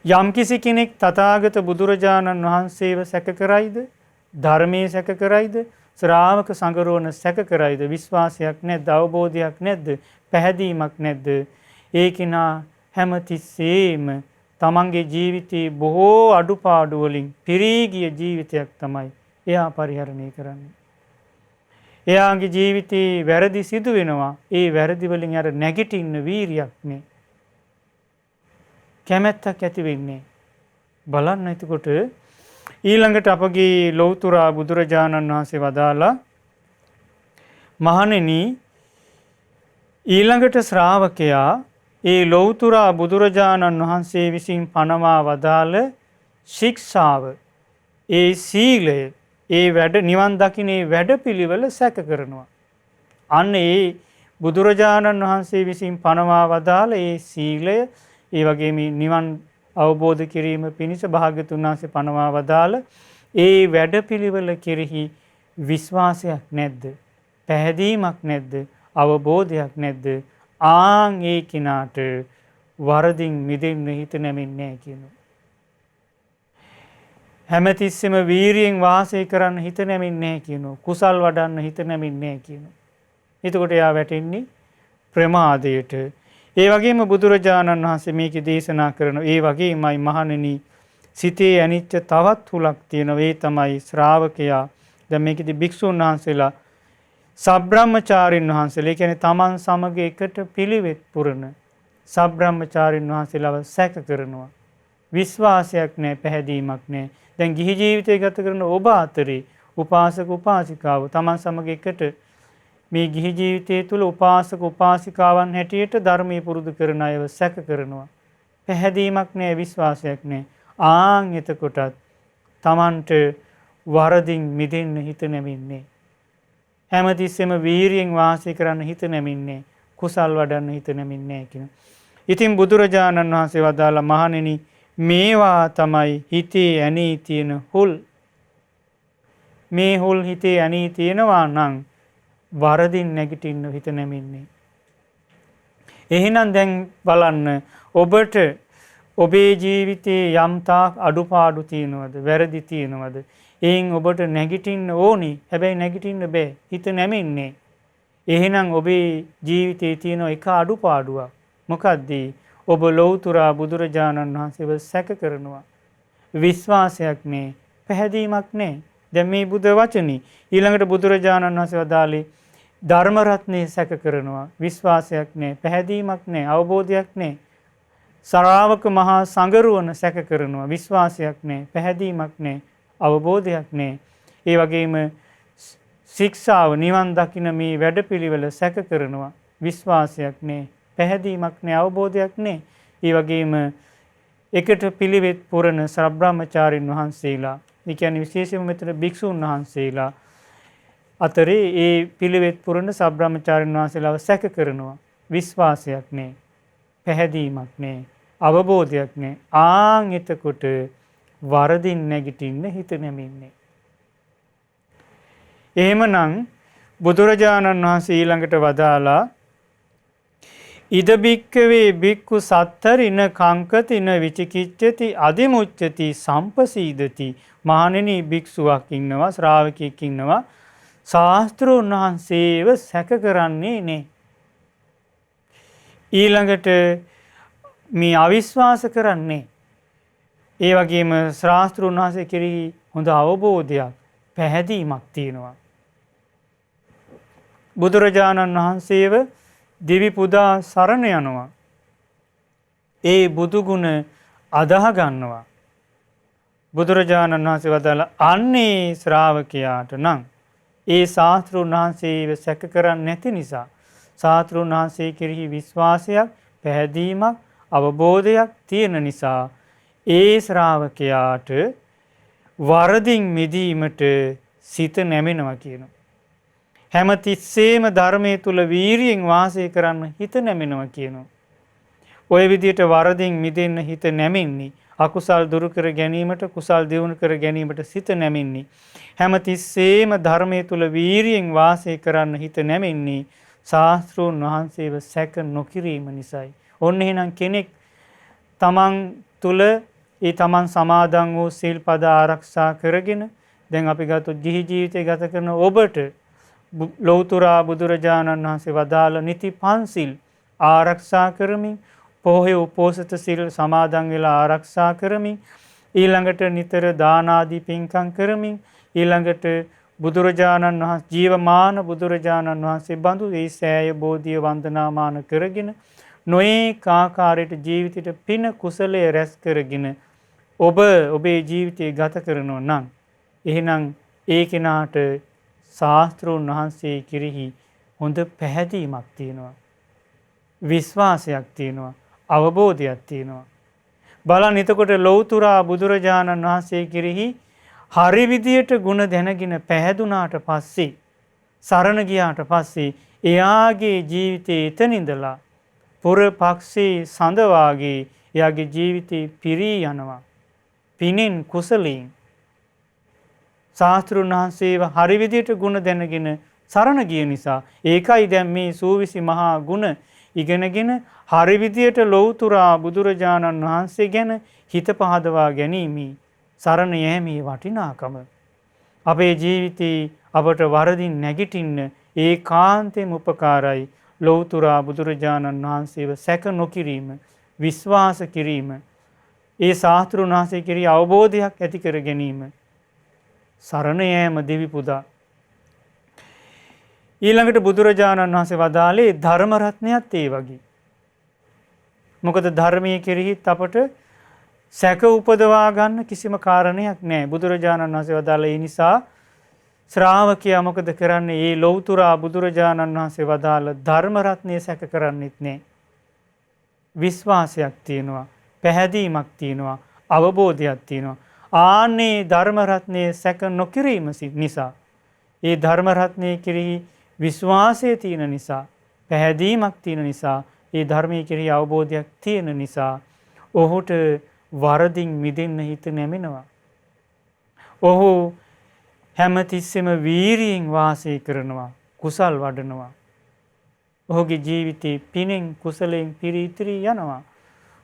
යම්කිසි කෙනෙක් තථාගත බුදුරජාණන් වහන්සේව සැක කරයිද, ධර්මයේ සැක කරයිද, ශ්‍රාවක සංඝරෝණ සැක කරයිද, විශ්වාසයක් නැද්ද, අවබෝධයක් නැද්ද, පැහැදීමක් නැද්ද, ඒ කෙනා හැමතිස්සෙම තමන්ගේ ජීවිතයේ බොහෝ අඩුපාඩු වලින් පිරී ගිය ජීවිතයක් තමයි එයා පරිහරණය කරන්නේ. එයාගේ ජීවිතේ වැරදි සිදු වෙනවා. ඒ වැරදි වලින් අර නැගිටින්න වීරියක් නෑ, කැමැත්තක් ඇති වෙන්නේ. බලන්න එතකොට ඊළඟට අපගේ ලෞතර බුදුරජාණන් වහන්සේ වදාලා මහණෙනි ඊළඟට ශ්‍රාවකයා ඒ ලෞතර බුදුරජාණන් වහන්සේ විසින් පනවා වදාළ ශික්ෂාව ඒ සීලය ඒ වැඩ නිවන් දකින්නේ වැඩපිළිවෙල සැක කරනවා. අන්න ඒ බුදුරජාණන් වහන්සේ විසින් පනවා වදාළ ඒ සීලය ඒ වගේම නිවන් අවබෝධ කිරීම පිණිස භාග්‍යතුන් වහන්සේ පනවා වදාළ ඒ වැඩපිළිවෙල කෙරෙහි විශ්වාසයක් නැද්ද? පැහැදීමක් නැද්ද? අවබෝධයක් නැද්ද? ආන් ඒ කිනාට වරදින් මිදෙන්න හිත නැමෙන්නේ නැහැ කියනවා. හැමතිස්සෙම වීරියෙන් වාසය කරන්න හිත නැමෙන්නේ නැහැ කියනවා. කුසල් වඩන්න හිත නැමෙන්නේ නැහැ කියනවා. එතකොට එයා වැටෙන්නේ ප්‍රමාදයට. ඒ වගේම බුදුරජාණන් වහන්සේ මේකේ දේශනා කරන ඒ වගේමයි මහණෙනි සිතේ අනිච්ච තවත් හුලක් තියෙනවා. ඒ තමයි ශ්‍රාවකයා. දැන් මේකෙදි භික්ෂුන් වහන්සේලා සබ්‍රාහ්මචාරින් වහන්සේලා කියන්නේ තමන් සමග එකට පිළිවෙත් පුරන සබ්‍රාහ්මචාරින් වහන්සේලාව සැක කරනවා. විශ්වාසයක් නැහැ, පැහැදීමක් නැහැ. දැන් ගිහි ජීවිතය ගත කරන ඔබ අතරේ උපාසක උපාසිකාව තමන් සමග එකට මේ ගිහි ජීවිතය තුළ උපාසක උපාසිකාවන් හැටියට ධර්මයේ පුරුදු කරන අයව සැක කරනවා. පැහැදීමක් නැහැ, විශ්වාසයක් නැහැ. ආන් එතකොටත් තමන්ට වරදින් මිදෙන්න හිත නැමින්නේ. හැමතිස්සෙම වීරියෙන් වාසය කරන්න හිත නැමින්නේ. කුසල් වඩන්න හිත නැමින්නේ කියන. ඉතින් බුදුරජාණන් වහන්සේ වදාලා මහණෙනි මේවා තමයි හිතේ ඇනී තියෙන හුල්. මේ හුල් හිතේ ඇනී තියෙනවා නම් වරදින් නැගිටින්න හිත නැමින්නේ. එහෙනම් දැන් බලන්න ඔබට ඔබේ ජීවිතයේ යම් තාක් අඩුපාඩු තියෙනවද? වැරදි තියෙනවද? එයින් ඔබට නැගිටින්න ඕනි. හැබැයි නැගිටින්න බෑ. හිත නැමෙන්නේ. එහෙනම් ඔබේ ජීවිතයේ තියෙන එක අඩුපාඩුවක්. මොකද්ද? ඔබ ලෞතර බුදුරජාණන් වහන්සේව සැක කරනවා. විශ්වාසයක් නෑ, පැහැදීමක් නෑ. දැන් මේ බුද්ධ වචනේ ඊළඟට බුදුරජාණන් වහන්සේ වදාළේ ධර්ම රත්නේ සැක කරනවා. විශ්වාසයක් නෑ, පැහැදීමක් නෑ, අවබෝධයක් නෑ. ශ්‍රාවක මහා සංඝරුවන සැක කරනවා. විශ්වාසයක් නෑ, පැහැදීමක් නෑ, අවබෝධයක් නෑ. ඒ වගේම ශික්ෂාව නිවන් දකින්න මේ වැඩපිළිවෙල සැක කරනවා. විශ්වාසයක් නෑ, පැහැදීමක් නෑ, අවබෝධයක් නෑ. ඒ වගේම එකට පිළිවෙත් පුරන සබ්‍රාහ්මචාරින් වහන්සේලා, ඒ කියන්නේ විශේෂයෙන්ම මෙතන භික්ෂුන් වහන්සේලා අතරේ ඒ පිළිවෙත් පුරන සබ්‍රාහ්මචාරින් වහන්සේලාව සැක කරනවා. විශ්වාසයක් නෑ, පැහැදීමක් නෑ, අවබෝධයක් නෑ. ආන් එතකොට වරදින් නැගිටින්න හිත නැමින්නේ. එහෙමනම් බුදුරජාණන් වහන්සේ ඊළඟට වදාලා ඉද බික්කවේ බික්කු සත්තරින කංකතින විචිකිච්ඡති අදිමුච්ඡති සම්පසීදති. මහණෙනි භික්ෂුවක් ඉන්නවා, ශ්‍රාවකෙක් ඉන්නවා, ශාස්ත්‍රෝන් වහන්සේව සැක කරන්නේ නේ. ඊළඟට මේ අවිශ්වාස කරන්නේ. ඒ වගේම ශාස්ත්‍රෝන් වහන්සේ කෙරෙහි හොඳ අවබෝධයක්, පැහැදීමක් තියෙනවා. බුදුරජාණන් වහන්සේව දිවි පුදා සරණ යනවා. ඒ බුදු ගුණ අදාහ ගන්නවා. බුදුරජාණන් වහන්සේ වදාළ අන්නේ ශ්‍රාවකයාට නම් ඒ ශාස්ත්‍රෝන් වහන්සේව සැක කරන්නේ නැති නිසා, ශාස්ත්‍රෝන් වහන්සේ කෙරෙහි විශ්වාසයක්, පැහැදීමක්, අවබෝධයක් තියෙන නිසා ඒ ශ්‍රාවකයාට වරදින් මිදීමට සිත නැමෙනවා කියනවා. හැම තිස්සෙම ධර්මයේ තුල වීරියෙන් වාසය කරන්න හිත නැමෙනවා කියනවා. ওই විදිහට වරදින් මිදෙන්න හිත නැමෙන්නේ, අකුසල් දුරු කර ගැනීමට, කුසල් දියුණු කර ගැනීමට සිත නැමෙන්නේ. හැම තිස්සෙම ධර්මයේ තුල වීරියෙන් වාසය කරන්න හිත නැමෙන්නේ ශාස්ත්‍රෝන් වහන්සේව සැක නොකිරීම නිසායි. ඔන්න එහෙනම් කෙනෙක් තමන් තුල ඒ තමන් සමාදන් වූ සීල්පද ආරක්ෂා කරගෙන, දැන් අපි ගත්තොත් ගිහි ජීවිතය ගත කරන ඔබට ලෞතර බුදුරජාණන් වහන්සේ වදාළ නිති පන්සිල් ආරක්ෂා කරමින්, පොහොය උපෝසත සිල් සමාදන් වෙලා ආරක්ෂා කරමින්, ඊළඟට නිතර දාන ආදී පින්කම් කරමින්, ඊළඟට බුදුරජාණන් වහන්සේ ජීවමාන බුදුරජාණන් වහන්සේ බඳු ඒ සෑය බෝධිය වන්දනාමාන කරගෙන නොඒක ආකාරයට ජීවිතයට පින කුසලයේ රැස් කරගෙන ඔබ ඔබේ ජීවිතය ගත කරනවා නම් එහෙනම් ඒ කෙනාට ශාස්ත්‍රූන් වහන්සේ කෙරෙහි හොඳ පැහැදීමක් තියෙනවා. විශ්වාසයක් තියෙනවා. අවබෝධයක් තියෙනවා. බලන්න එතකොට ලෞතුරා බුදුරජාණන් වහන්සේ කෙරෙහි හරි විදියට ගුණ දැනගෙන පැහැදුනාට පස්සේ සරණ ගියාට පස්සේ එයාගේ ජීවිතයේ එතන ඉඳලා පුර පක්ෂේ සඳ වාගේ එයාගේ ජීවිතේ පිරී යනවා. පිනෙන් කුසලයෙන් ශාස්ත්‍රුන් වහන්සේව හරි විදියට ගුණ දැනගෙන සරණ ගිය නිසා ඒකයි දැන් මේ සූවිසි මහා ගුණ ඉගෙනගෙන හරි විදියට ලෞතුරා බුදුරජාණන් වහන්සේ ගැන හිත පහදවා ගැනීම සරණ යෑමේ වටිනාකම අපේ ජීවිතේ අපට වරදින් නැගිටින්න ඒකාන්තයෙන්ම උපකාරයි. ලෞතුරා බුදුරජාණන් වහන්සේව සැක නොකිරීම, විශ්වාස කිරීම, ඒ ශාස්ත්‍රුන් වහන්සේ කෙරෙහි අවබෝධයක් ඇති කර ගැනීම, සරණ යෑම දෙවි පුදා. ඊළඟට බුදුරජාණන් වහන්සේ වදාළේ ධර්ම රත්නයත් ඒ වගේ. මොකද ධර්මයේ කෙරෙහිත් අපට සැක උපදවා ගන්න කිසිම කාරණයක් නැහැ. බුදුරජාණන් වහන්සේ වදාළ ඒ නිසා ශ්‍රාවකයා මොකද කරන්නේ? ඒ ලෞතුරා බුදුරජාණන් වහන්සේ වදාළ ධර්ම රත්නය සැක කරන්නේත් නැහැ. විශ්වාසයක් තියෙනවා, පැහැදීමක් තියෙනවා, අවබෝධයක් තියෙනවා. ආන්නේ ධර්ම රත්නයේ සැක නොකිරීම නිසා, ඒ ධර්ම රත්නයේ කෙරෙහි විශ්වාසය තියෙන නිසා, පැහැදීමක් තියෙන නිසා, ඒ ධර්මයේ කෙරෙහි අවබෝධයක් තියෙන නිසා ඔහුට වරදින් මිදෙන්න හිත නැමෙනවා. ඔහු හැමතිස්සෙම වීරියෙන් වාසය කරනවා, කුසල් වඩනවා. ඔහුගේ ජීවිතේ පිනෙන් කුසලයෙන් පිරී යනවා.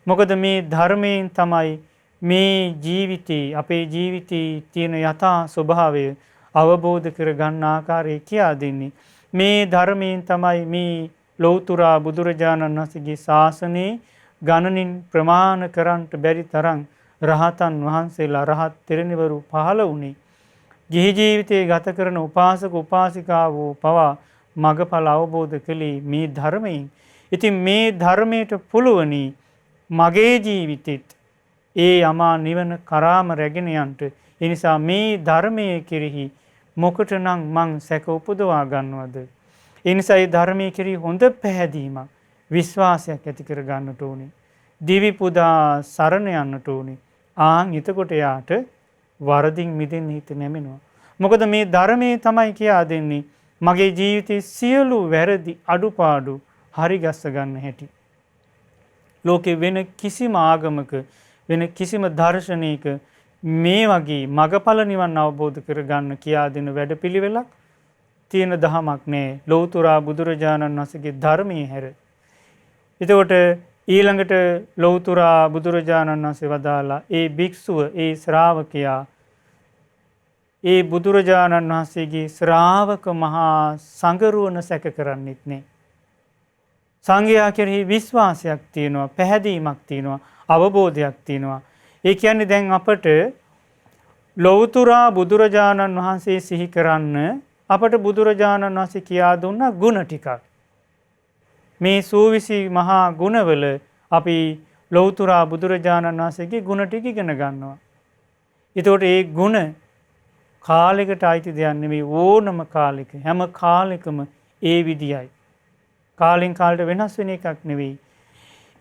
මොකද මේ ධර්මයෙන් තමයි මේ ජීවිතේ, අපේ ජීවිතේ තියෙන යථා ස්වභාවය අවබෝධ කර ගන්න ආකාරය කියා දෙන්නේ. මේ ධර්මයෙන් තමයි මේ ලෞතුරා බුදුරජාණන් වහන්සේගේ ශාසනයේ ගණනින් ප්‍රමාණ කරන්නට බැරි තරම් රහතන් වහන්සේලා, රහත් තෙරණිවරු පහළ වුණේ. ගිහි ජීවිතයේ ගත කරන උපාසක උපාසිකාවෝ පවා මගඵල අවබෝධ කළේ මේ ධර්මයෙන්. ඉතින් මේ ධර්මයට පුළුවනි මගේ ජීවිතෙත් ඒ අමා නිවන කරාම රැගෙන යන්නට. ඒ නිසා මේ ධර්මයේ කෙරෙහි මොකටනම් මං සැක උපදවා ගන්නවද? ඒ නිසා මේ ධර්මයේ කෙරෙහි හොඳ පැහැදීමක්, විශ්වාසයක් ඇති කර ගන්නට ඕනේ. දිවි පුදා සරණ යන්නට ඕනේ. එතකොට යාට වරදින් මිදෙන්න හිත නැමෙනවා. මොකද මේ ධර්මයේ තමයි කියා දෙන්නේ මගේ ජීවිතයේ සියලු වැරදි අඩුපාඩු හරි ගස්ස ගන්න හැටි. ලෝකේ වෙන කිසිම ආගමක, වෙන කිසිම දර්ශනයක මේ වගේ මගඵල නිවන් අවබෝධ කරගන්න කියා දෙන වැඩපිළිවෙලක් තියෙන දහමක් නෑ ලෞතුරා බුදුරජාණන් වහන්සේගේ ධර්මයේ හැර. එතකොට ඊළඟට ලෞතුරා බුදුරජාණන් වහන්සේ වදාලා ඒ භික්ෂුව, ඒ ශ්‍රාවකයා ඒ බුදුරජාණන් වහන්සේගේ ශ්‍රාවක මහා සංඝරුවන සැක කරන්නෙත් නෑ. සංඝයා කෙරෙහි විශ්වාසයක් තියෙනවා, පැහැදීමක් තියෙනවා, අවබෝධයක් තියෙනවා. ඒ කියන්නේ දැන් අපට ලෞතුරා බුදුරජාණන් වහන්සේ සිහි කරන්න අපට බුදුරජාණන් වහන්සේ කියා දුන්න ගුණ ටිකක්. මේ සූවිසි මහා ගුණවල අපි ලෞතුරා බුදුරජාණන් වහන්සේගේ ගුණ ටික ඉගෙන ගන්නවා. එතකොට ඒ ගුණ කාලයකට අයිති දෙයක් නෙවෙයි, ඕනම කාලයක, හැම කාලෙකම ඒ විදියයි. කාලෙන් කාලට වෙනස් වෙන එකක් නෙවෙයි.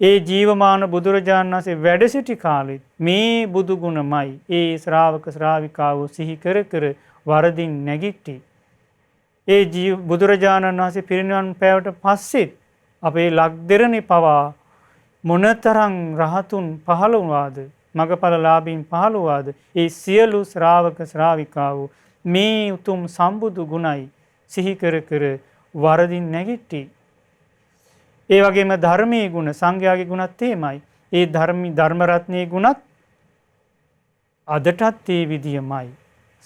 ඒ ජීවමාන බුදුරජාණන් වහන්සේ වැඩ සිටි කාලෙත් මේ බුදු ගුණමයි ඒ ශ්‍රාවක ශ්‍රාවිකාවෝ සිහි කර කර වරදින් නැගිට්ටි. ඒ බුදුරජාණන් වහන්සේ පිරිනිවන් පෑවට පස්සෙත් අපේ ලක්දෙරණේ පවා මොනතරම් රහතුන් පහළ වුණාද, මගඵලලාභීන් පහළ වුණාද, ඒ සියලු ශ්‍රාවක ශ්‍රාවිකාවෝ මේ උතුම් සම්බුදු ගුණයි සිහි කර කර වරදින් නැගිට්ටි. ඒ වගේම ධර්මයේ ගුණ, සංඝයාගේ ගුණත් එහෙමයි. ඒ ධර්ම රත්නයේ ගුණත් අදටත් ඒ විදියමයි.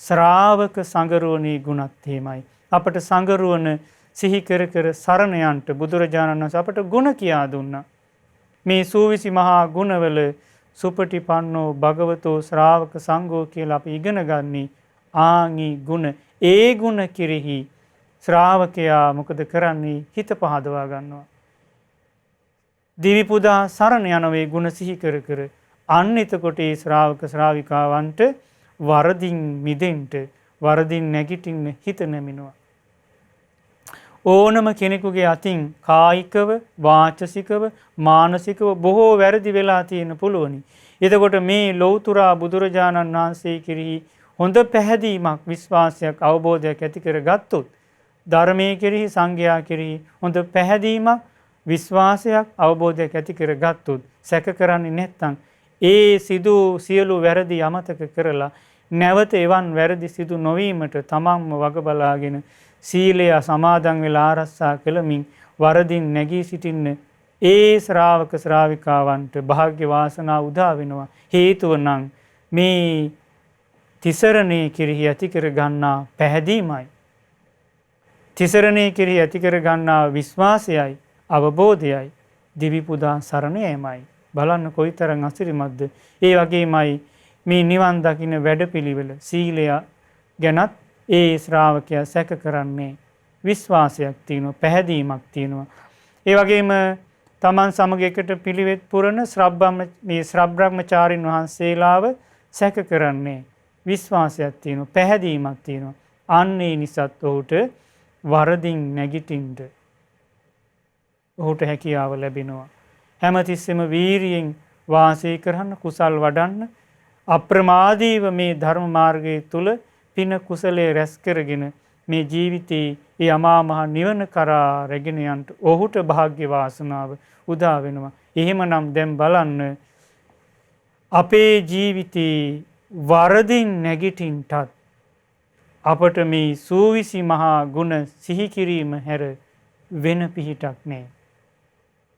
ශ්‍රාවක සංඝරුවනේ ගුණත් එහෙමයි. අපට සංඝරුවන සිහි කර කර සරණ යන්ට බුදුරජාණන් වහන්සේ අපට ගුණ කියා දුන්නා. මේ සූවිසි මහා ගුණවල සුපටිපන්නෝ භගවතෝ ශ්‍රාවක සංඝෝ කියලා අපි ඉගෙන ගන්නේ ආනි ගුණ. ඒ ගුණ කෙරෙහි ශ්‍රාවකයා මොකද කරන්නේ? හිත පහදවා ගන්නවා. දිවි පුදා සරණ යන වේ ගුණ සිහි කර කර අන්න එතකොට ඒ ශ්‍රාවක ශ්‍රාවිකාවන්ට වරදින් මිදෙන්න, වරදින් නැගිටින්න හිත නැමිනවා. ඕනම කෙනෙකුගේ අතින් කායිකව, වාචසිකව, මානසිකව බොහෝ වැරදි වෙලා තියෙන පුළුවනි. එතකොට මේ ලෞතුරා බුදුරජාණන් වහන්සේ කෙරෙහි හොඳ පැහැදීමක්, විශ්වාසයක්, අවබෝධයක් ඇති කරගත්තොත්, ධර්මයේ කෙරෙහි, සංඝයා කෙරෙහි හොඳ පැහැදීමක්, විශ්වාසයක්, අවබෝධයක් ඇති කරගත්තොත්, සැක කරන්නේ නැත්නම් ඒ සිදු සියලු වැරදි අමතක කරලා නැවත එවන් වැරදි සිදු නොවීමට තමන්ම වග බලාගෙන සීලය සමාදන් වෙලා ආරක්ෂා කළමින් වරදින් නැගී සිටින්න ඒ ශ්‍රාවක ශ්‍රාවිකාවන්ට භාග්‍ය වාසනාව උදා වෙනවා. හේතුව නම් මේ තිසරණේ කෙරෙහි ඇති කර ගන්නා පැහැදීමයි, තිසරණේ කෙරෙහි ඇති කර ගන්නා විශ්වාසයයි, අවබෝධයයි, දිවි පුදා සරණ යෑමයි. බලන්න කොයිතරම් අසිරිමත්ද. ඒ වගේමයි මේ නිවන් දකින්න වැඩපිළිවෙල, සීලය ගැනත් ඒ ශ්‍රාවකයා සැක කරන්නේ විශ්වාසයක් තියෙනවා, පැහැදීමක් තියෙනවා. ඒ වගේම තමන් සමග එකට පිළිවෙත් පුරන ශ්‍රබ්‍රහ්මචාරින් වහන්සේලාව සැක කරන්නේ විශ්වාසයක් තියෙනවා, පැහැදීමක් තියෙනවා. අන්න ඒ නිසාත් ඔහුට වරදින් නැගිටින්න ඔහුට හැකියාව ලැබෙනවා. හැමතිස්සෙම වීරියෙන් වාසය කරන්න, කුසල් වඩන්න, අප්‍රමාදීව මේ ධර්ම මාර්ගයේ තුල පින කුසලයේ රැස් කරගෙන මේ ජීවිතේ ඒ අමා මහ නිවන කරා රැගෙන යන්න ඔහුට භාග්‍ය වාසනාව උදා වෙනවා. එහෙමනම් දැන් බලන්න අපේ ජීවිතේ වරදින් නැගිටින්නටත් අපට මේ සූවිසි මහා ගුණ සිහි කිරීම හැර වෙන පිහිටක් නැහැ.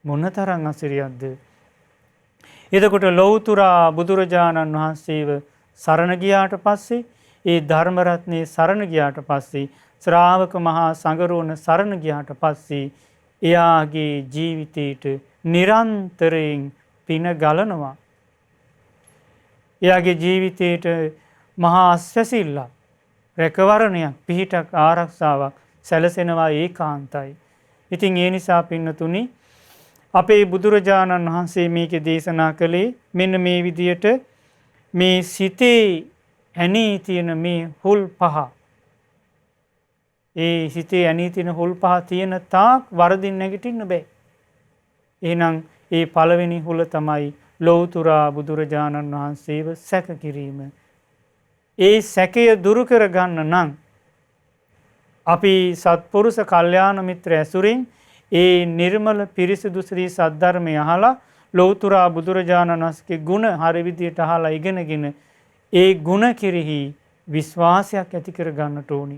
මොනතරම් අසිරියක්ද. එතකොට ලෞතුරා බුදුරජාණන් වහන්සේව සරණ ගියාට පස්සේ, ඒ ධර්ම රත්නයේ සරණ ගියාට පස්සේ, ශ්‍රාවක මහා සංඝරෝණ සරණ ගියාට පස්සේ එයාගේ ජීවිතේට නිරන්තරයෙන් පින ගලනවා. එයාගේ ජීවිතේට මහා අස්වැසිල්ලක්, රැකවරණයක්, පිහිටක්, ආරක්ෂාවක් සැලසෙනවා ඒකාන්තයි. ඉතින් ඒ නිසා පින්නතුනි අපේ බුදුරජාණන් වහන්සේ මේකේ දේශනා කළේ මෙන්න මේ විදියට මේ සිතේ ඇනී තියෙන මේ හුල් පහ, ඒ සිතේ ඇනී තියෙන හුල් පහ තියෙන තාක් වරදින් නැගිටින්න බෑ. එහෙනම් ඒ පළවෙනි හුල තමයි ලෞතුරා බුදුරජාණන් වහන්සේව සැක කිරීම. ඒ සැකය දුරු කර ගන්න නම් අපි සත්පුරුෂ කල්යාණ මිත්‍ර ඇසුරින් ඒ නිර්මල පිරිසිදු ශ්‍රී සද්ධර්මය අහලා ලෞතුරා බුදුරජාණන් වහන්සේගේ ගුණ හරි විදියට අහලා ඉගෙනගෙන ඒ ගුණ කෙරෙහි විශ්වාසයක් ඇති කර ගන්නට ඕනි.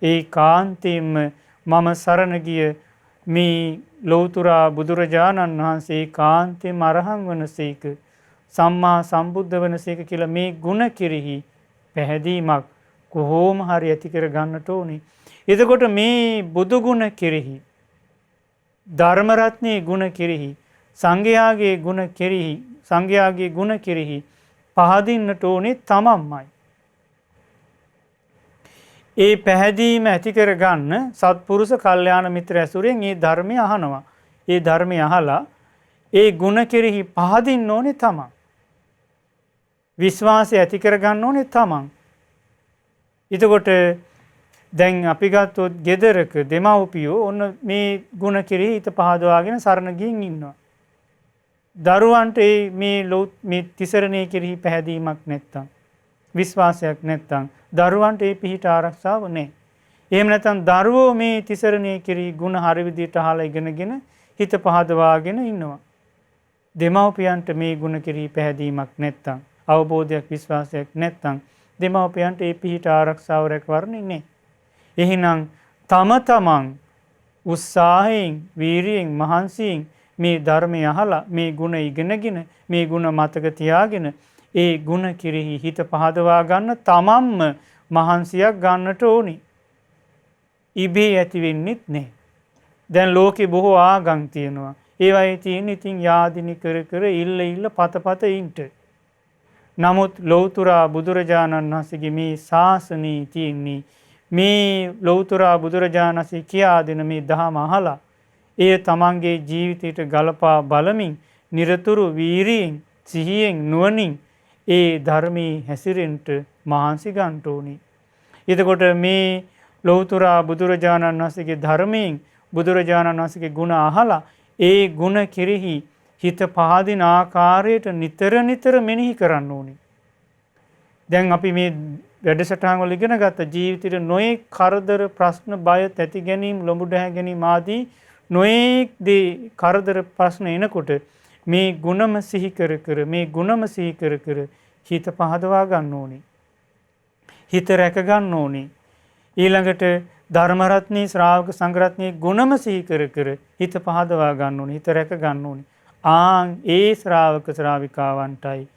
ඒ කාන්තේම මම සරණ ගිය මේ ලෞතුරා බුදුරජාණන් වහන්සේ කාන්තේම අරහං වනසේක, සම්මා සම්බුද්ධ වනසේක කියලා මේ ගුණ කෙරෙහි පැහැදීමක් කොහොම හරි ඇති කර ගන්නට ඕනි. එතකොට මේ බුදු ගුණ කෙරෙහි, ධර්ම රත්නයේ ගුණ කෙරෙහි, සංඝයාගේ ගුණ කෙරෙහි පහදින්නට ඕනේ තමන්මයි. ඒ පැහැදීම ඇති කර ගන්න සත්පුරුෂ කල්යාණ මිත්‍ර ඇසුරෙන් මේ ධර්මය අහනවා. ඒ ධර්මය අහලා ඒ ගුණ කෙරෙහි පහදින්න ඕනේ තමන්. විශ්වාසය ඇති කර ගන්න ඕනේ තමන්. එතකොට දැන් අපි ගත්තොත් ගෙදරක දෙමව්පියෝ ඔන්න මේ ගුණ කෙරෙහි හිත පහදවාගෙන සරණ ගිහින් ඉන්නවා. දරුවන්ට මේ තිසරණේ කෙරෙහි පැහැදීමක් නැත්තම්, විශ්වාසයක් නැත්තම් දරුවන්ට ඒ පිහිට ආරක්ෂාව නැහැ. එහෙම නැත්නම් දරුවෝ මේ තිසරණේ කෙරෙහි ගුණ හරි විදිහට අහලා ඉගෙනගෙන හිත පහදවාගෙන ඉන්නවා. දෙමව්පියන්ට මේ ගුණ කෙරෙහි පැහැදීමක් නැත්තම්, අවබෝධයක්, විශ්වාසයක් නැත්තම් දෙමව්පියන්ට ඒ පිහිට ආරක්ෂාව රැකවරණේ නැහැ. එහෙනම් තම තමන් උත්සාහයෙන්, වීරියෙන්, මහන්සියෙන් මේ ධර්මය අහලා මේ ගුණ ඉගෙනගෙන මේ ගුණ මතක තියාගෙන ඒ ගුණ කෙරෙහි හිත පහදවා ගන්න තමන්ම මහන්සියක් ගන්නට ඕනි. ඉබේ ඇති වෙන්නෙත් නැහැ. දැන් ලෝකේ බොහෝ ආගම් තියෙනවා. ඒවයි තියෙන ඉතින් යාදිනි කර කර ඉල්ල පත ඉන්ට. නමුත් ලෞතුරා බුදුරජාණන් වහන්සේගේ මේ ශාසනයේ තියෙන්නේ මේ ලෞතුරා බුදුරජාණන් වහන්සේ කියා දෙන මේ දහම අහලා එය තමන්ගේ ජීවිතයට ගලපා බලමින් නිරතුරු වීරියෙන් සිහියෙන් නුවණින් ඒ ධර්මී හැසිරෙන්න මහන්සි ගන්න ඕනි. එතකොට මේ ලෞතර බුදුරජාණන් වහන්සේගේ ධර්මයෙන් බුදුරජාණන් වහන්සේගේ ගුණ අහලා ඒ ගුණ කෙරෙහි හිත පහදින ආකාරයට නිතර නිතර මෙනෙහි කරන්න ඕනි. දැන් අපි මේ වැඩසටහන් වල ඉගෙන ගත්ත ජීවිතේ නොයෙක් කරදර ප්‍රශ්න බය තැති ගැනීම ලොඹු දැහැ ගැනීම ආදී නොයෙක් දේ කරදර ප්‍රශ්න එනකොට මේ ගුණම සිහි කර කර මේ ගුණම සිහි කර කර හිත පහදවා ගන්න ඕනි. හිත රැක ගන්න ඕනි. ඊළඟට ධර්ම රත්නී ශ්‍රාවක සංඝ රත්නී ගුණම සිහි කර කර හිත පහදවා ගන්න ඕනි. හිත රැක ගන්න ඕනි. ඒ ශ්‍රාවක ශ්‍රාවිකාවන්ටයි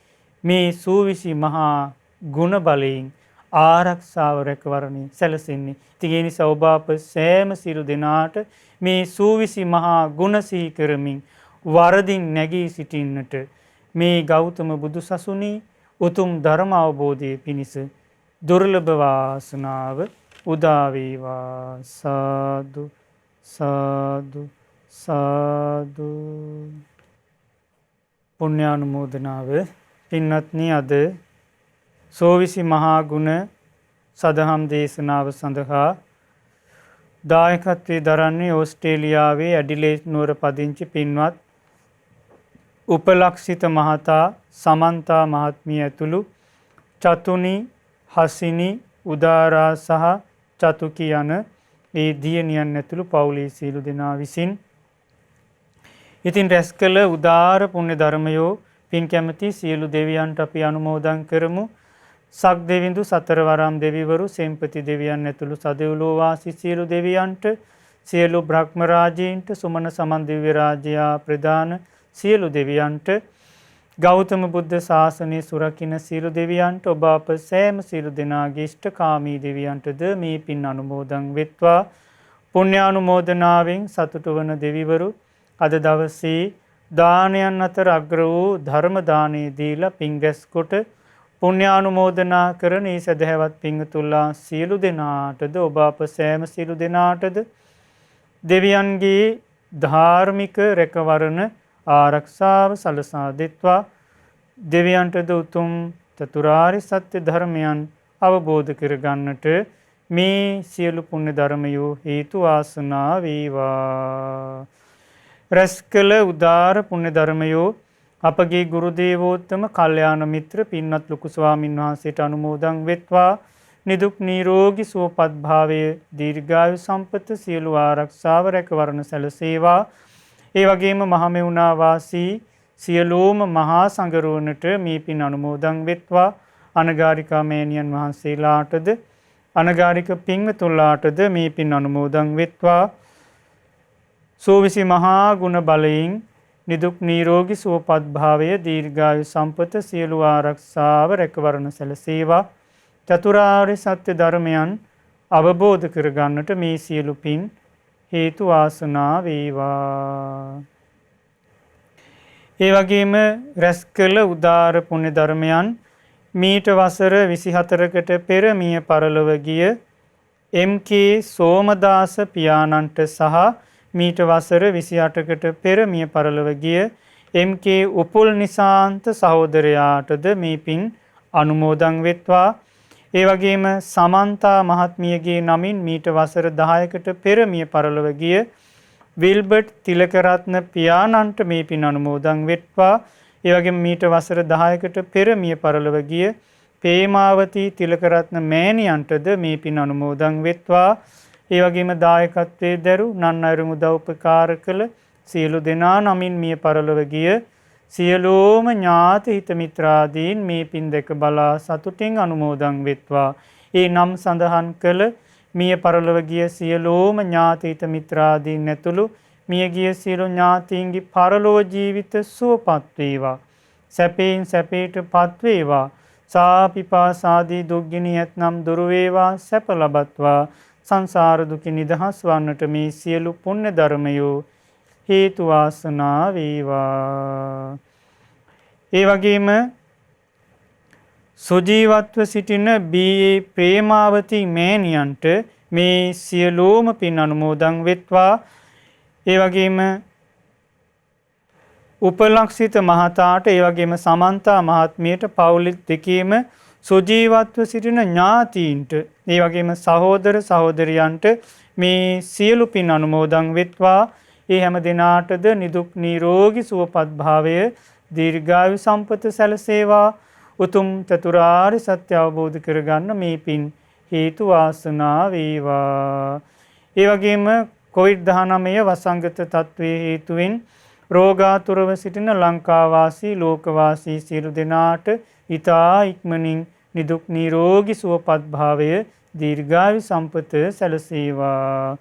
මේ සූවිසි මහා ගුණ බලයෙන් ආරක්ෂාව රැකවරණය සැලසෙන්නේ. ඉතින් ඒ නිසා ඔබ අප සෑම සියලු දෙනාට මේ සූවිසි මහා ගුණ සිහි කරමින් වරදින් නැගී සිටින්නට මේ ගෞතම බුදු සසුනේ උතුම් ධර්ම අවබෝධයේ පිණිස දුර්ලභ වාසනාව උදා වේවා. සාදු සාදු සාදු. පුණ්‍යානුමෝදනාව. පින්වත්නි, අද සෝවිසි මහා ගුණ සදහම් දේශනාව සඳහා දායකත්වයේ දරන්නේ ඕස්ට්‍රේලියාවේ ඇඩිලේඩ් නුවර පදිංචි පින්වත් උපලක්ෂිත මහතා, සමන්තා මහත්මිය ඇතුළු චතුනි, හසිනි, උදාරා සහ චතුකි යන ඒ දියණියන් ඇතුළු පවුලේ සියලු දෙනා විසින් ඉතින් රැස් කළ උදාර පුණ්‍ය ධර්මයෝ පින් කැමැති සියලු දෙවියන්ට අපි අනුමෝදන් කරමු. සක් දෙවිඳු සතරවරම් දෙවිවරු සෙන්පති දෙවියන් ඇතුළු සදෙව්ලෝ වාසී සියලු දෙවියන්ට, සියලු බ්‍රහ්ම රාජීන්ට, සුමන සමන් දිව්‍ය රාජ්‍යයා ප්‍රදාන සියලු දෙවියන්ට, ගෞතම බුද්ධ ශාසනය සුරකින්න සියලු දෙවියන්ට, ඔබ අප සෑම සියලු දෙනාගේ ඉෂ්ඨකාමී දෙවියන්ටද මේ පින් අනුමෝදන් වෙත්වා. පුණ්‍යානුමෝදනාවෙන් සතුටු වන දෙවිවරු අද දවසේ දානයන් අතර අග්‍ර වූ ධර්ම දානය දීලා පින් රැස් කොට පුණ්‍යානුමෝදනා කරන ඒ සදහැවත් පින්තුල්ලා සියලු දෙනාටද ඔබ අප සෑම සියලු දෙනාටද දෙවියන්ගේ ධාර්මික රැකවරණ ආරක්ෂාව සලසා දෙත්වා. දෙවියන්ටද උතුම් චතුරාර්ය සත්‍ය ධර්මයන් අවබෝධ කරගන්නට මේ සියලු පුණ්‍ය ධර්මයෝ හේතු වාසනා වේවා. රැස් කළ උදාර පුණ්‍ය ධර්මයෝ අපගේ ගුරු දේවෝත්තම කල්යාණ මිත්‍ර පින්වත් ලොකු ස්වාමින් වහන්සේට අනුමෝදන් වෙත්වා. නිදුක් නිරෝගී සුවපත් භාවයේ දීර්ඝායු සම්පත සියලු ආරක්ෂාව රැකවරණ සැලසේවා. ඒ වගේම මහමෙවුනා වාසී සියලුම මහා සංඝරුවනට මේ පින් අනුමෝදන් වෙත්වා. අනගාരികා මෑණියන් වහන්සේලාටද අනගාരിക පින්වතුන්ලාටද මේ පින් අනුමෝදන් වෙත්වා. සෝවිසි මහා ගුණ බලයෙන් නිදුක් නිරෝගී සුවපත් භාවය දීර්ඝායු සම්පත සියලු ආරක්ෂාව රැකවරණ සැලසේවා. චතුරාර්ය සත්‍ය ධර්මයන් අවබෝධ කරගන්නට මේ සියලු පින් හේතු වාසනා වේවා. ඒ වගේම රැස් කළ උදාර පුණ්‍ය ධර්මයන් මීට වසර 24කට පෙර මිය පරලොව ගිය එම්.කේ. සෝමදාස පියාණන්ට සහ මීට වසර 28කට පෙර මිය පරලොව ගිය එම්.කේ. උපුල් නිසාන්ත සහෝදරයාටද මේ පින් අනුමෝදන් වෙත්වා. ඒ වගේම සමන්තා මහත්මියගේ නමින් මීට වසර 10කට පෙර මිය පරලොව ගිය විල්බර්ට් තිලකරත්න පියාණන්ට මේ පින් අනුමෝදන් වෙත්වා. ඒ වගේම මීට වසර 10කට පෙර මිය පරලොව ගිය පේමාවතී තිලකරත්න මෑණියන්ටද මේ පින් අනුමෝදන් වෙත්වා. ඒ වගේම දායකත්වයේ දරු නන්අයුරින් උදව් උපකාර කළ සියලු දෙනා නමින් මිය පරලොව ගිය සියලුම ඥාති හිත මිත්‍රාදීන් මේ පින් දෙක බලා සතුටින් අනුමෝදන් වෙත්වා. ඒ නම් සඳහන් කළ මිය පරලොව ගිය සියලුම ඥාති හිත මිත්‍රාදීන් ඇතුළු මිය ගිය සියලු ඥාතීන්ගේ පරලොව ජීවිත සුවපත් වේවා. සැපයෙන් සැපයටපත් වේවා. සාපිපාසාදී දුක්ගිනි ඇතනම් දුරු වේවා. සැප ලබත්වා. සංසාර දුකින් නිදහස් වන්නට මේ සියලු පුණ්‍ය ධර්මයෝ හේතු වාසනා වේවා. ඒ වගේම සුජීවත්ව සිටින බී.ඒ. ප්‍රේමාවතී මෑණියන්ට මේ සියලුම පින් අනුමෝදන් වෙත්වා. ඒ වගේම උපලක්ෂිත මහතාට ඒ වගේම සමන්තා මහත්මියට පවුල් දෙකේම සුජීවත්ව සිටින ඥාතීන්ට ඒ වගේම සහෝදර සහෝදරියන්ට මේ සියලු පින් අනුමෝදන් වෙත්වා. ඒ හැම දිනාටද නිදුක් නිරෝගී සුවපත් භාවය දීර්ඝායු සම්පත සැලසේවා. උතුම් චතුරාර්ය සත්‍ය අවබෝධ කරගන්න මේ පින් හේතු වාසනා වේවා. ඒ වගේම COVID-19 වසංගත තත්ත්වයේ හේතුවෙන් රෝගාතුරව සිටින ලංකාවාසී ලෝකවාසී සියලු දෙනාට ඊතා ඉක්මනින් නිදුක් නිරෝගී සුවපත් භාවය දීර්ඝායු සම්පත සැලසේවා.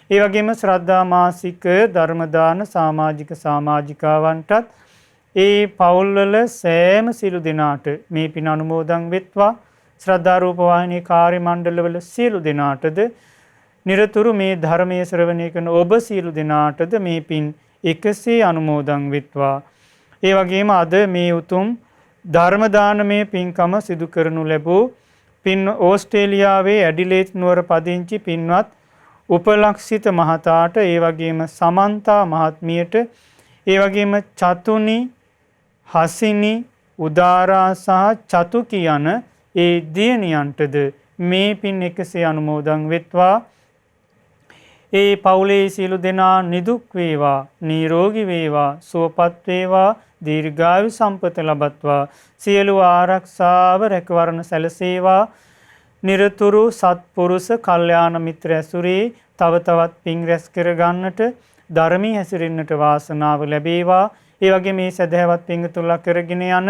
ඒ වගේම ශ්‍රද්ධා මාසික ධර්ම දාන සමාජිකාවන්ටත් ඒ පවුල්වල සෑම සියලු දෙනාට මේ පින් අනුමෝදන් වෙත්වා. ශ්‍රද්ධා රූප වාහිනී කාර්ය මණ්ඩලවල සියලු දෙනාටද නිරතුරු මේ ධර්මයේ ශ්‍රවණය කරන ඔබ සියලු දෙනාටද මේ පින් එකසේ අනුමෝදන් වෙත්වා. ඒ වගේම අද මේ උතුම් ධර්ම දානමය පින්කම සිදු කරනු ලැබූ පින් ඕස්ට්‍රේලියාවේ ඇඩිලේඩ් නුවර පදිංචි පින්වත් උපලක්ෂිත මහතාට ඒ වගේම සමන්තා මහත්මියට ඒ වගේම චතුනි හසිනි උදාරා සහ චතුකි යන ඒ දියණියන්ටද මේ පින් එකසේ අනුමෝදන් වෙත්වා. ඒ පවුලේ සියලු දෙනා නිදුක් වේවා, නිරෝගී වේවා, සුවපත් වේවා, දීර්ඝායු සම්පත ලබත්වා. සියලු ආරක්ෂාව රැකවරණ සැලසේවා. නිරතුරු සත්පුරුෂ කල්යාණ මිත්‍ර ඇසුරේ තව තවත් පින් රැස් කර ගන්නට ධර්මී හැසිරෙන්නට වාසනාව ලැබේවා. ඒ වගේ මේ සදහවත් පින්තුලා කරගෙන යන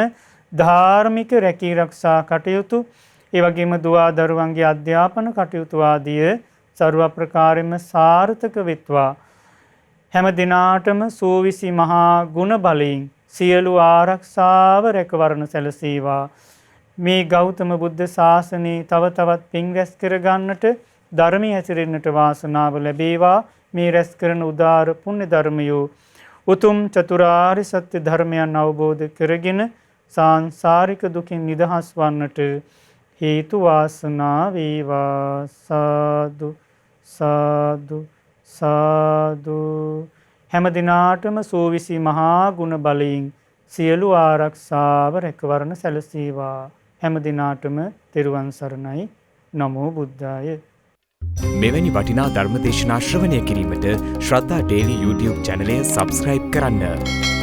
ධාර්මික රැකී ආරක්ෂා කටයුතු, ඒ වගේම දුවා දරුවන්ගේ අධ්‍යාපන කටයුතු ආදිය සර්ව ප්‍රකාරයෙන්ම සාර්ථක වෙත්වා. හැම දිනාටම සෝවිසි මහා ගුණ බලයෙන් සියලු ආරක්ෂාව රැකවරණ සැලසේවා. මේ ගෞතම බුද්ධ ශාසනයේ තව තවත් පින් රැස් කර ගන්නට ධර්මී හැසිරෙන්නට වාසනාව ලැබේවා. මේ රැස් කරන උදාර පුණ්‍ය ධර්මයෝ උතුම් චතුරාර්ය සත්‍ය ධර්මයන් අවබෝධ කරගෙන සාංසාරික දුකින් නිදහස් වන්නට හේතු වාසනා වේවා. සාදු සාදු සාදු. හැම දිනාටම සෝවිසි මහා ගුණ බලයෙන් සියලු ආරක්ෂාව රැකවරණ සැලසේවා. හැම දිනාටම තෙරුවන් සරණයි. නමෝ බුද්ධාය. මෙවැනි වටිනා ධර්මදේශනා ශ්‍රවණය කිරීමට ශ්‍රද්ධා ඩේලි YouTube චැනලය සබ්ස්ක්‍රයිබ් කරන්න.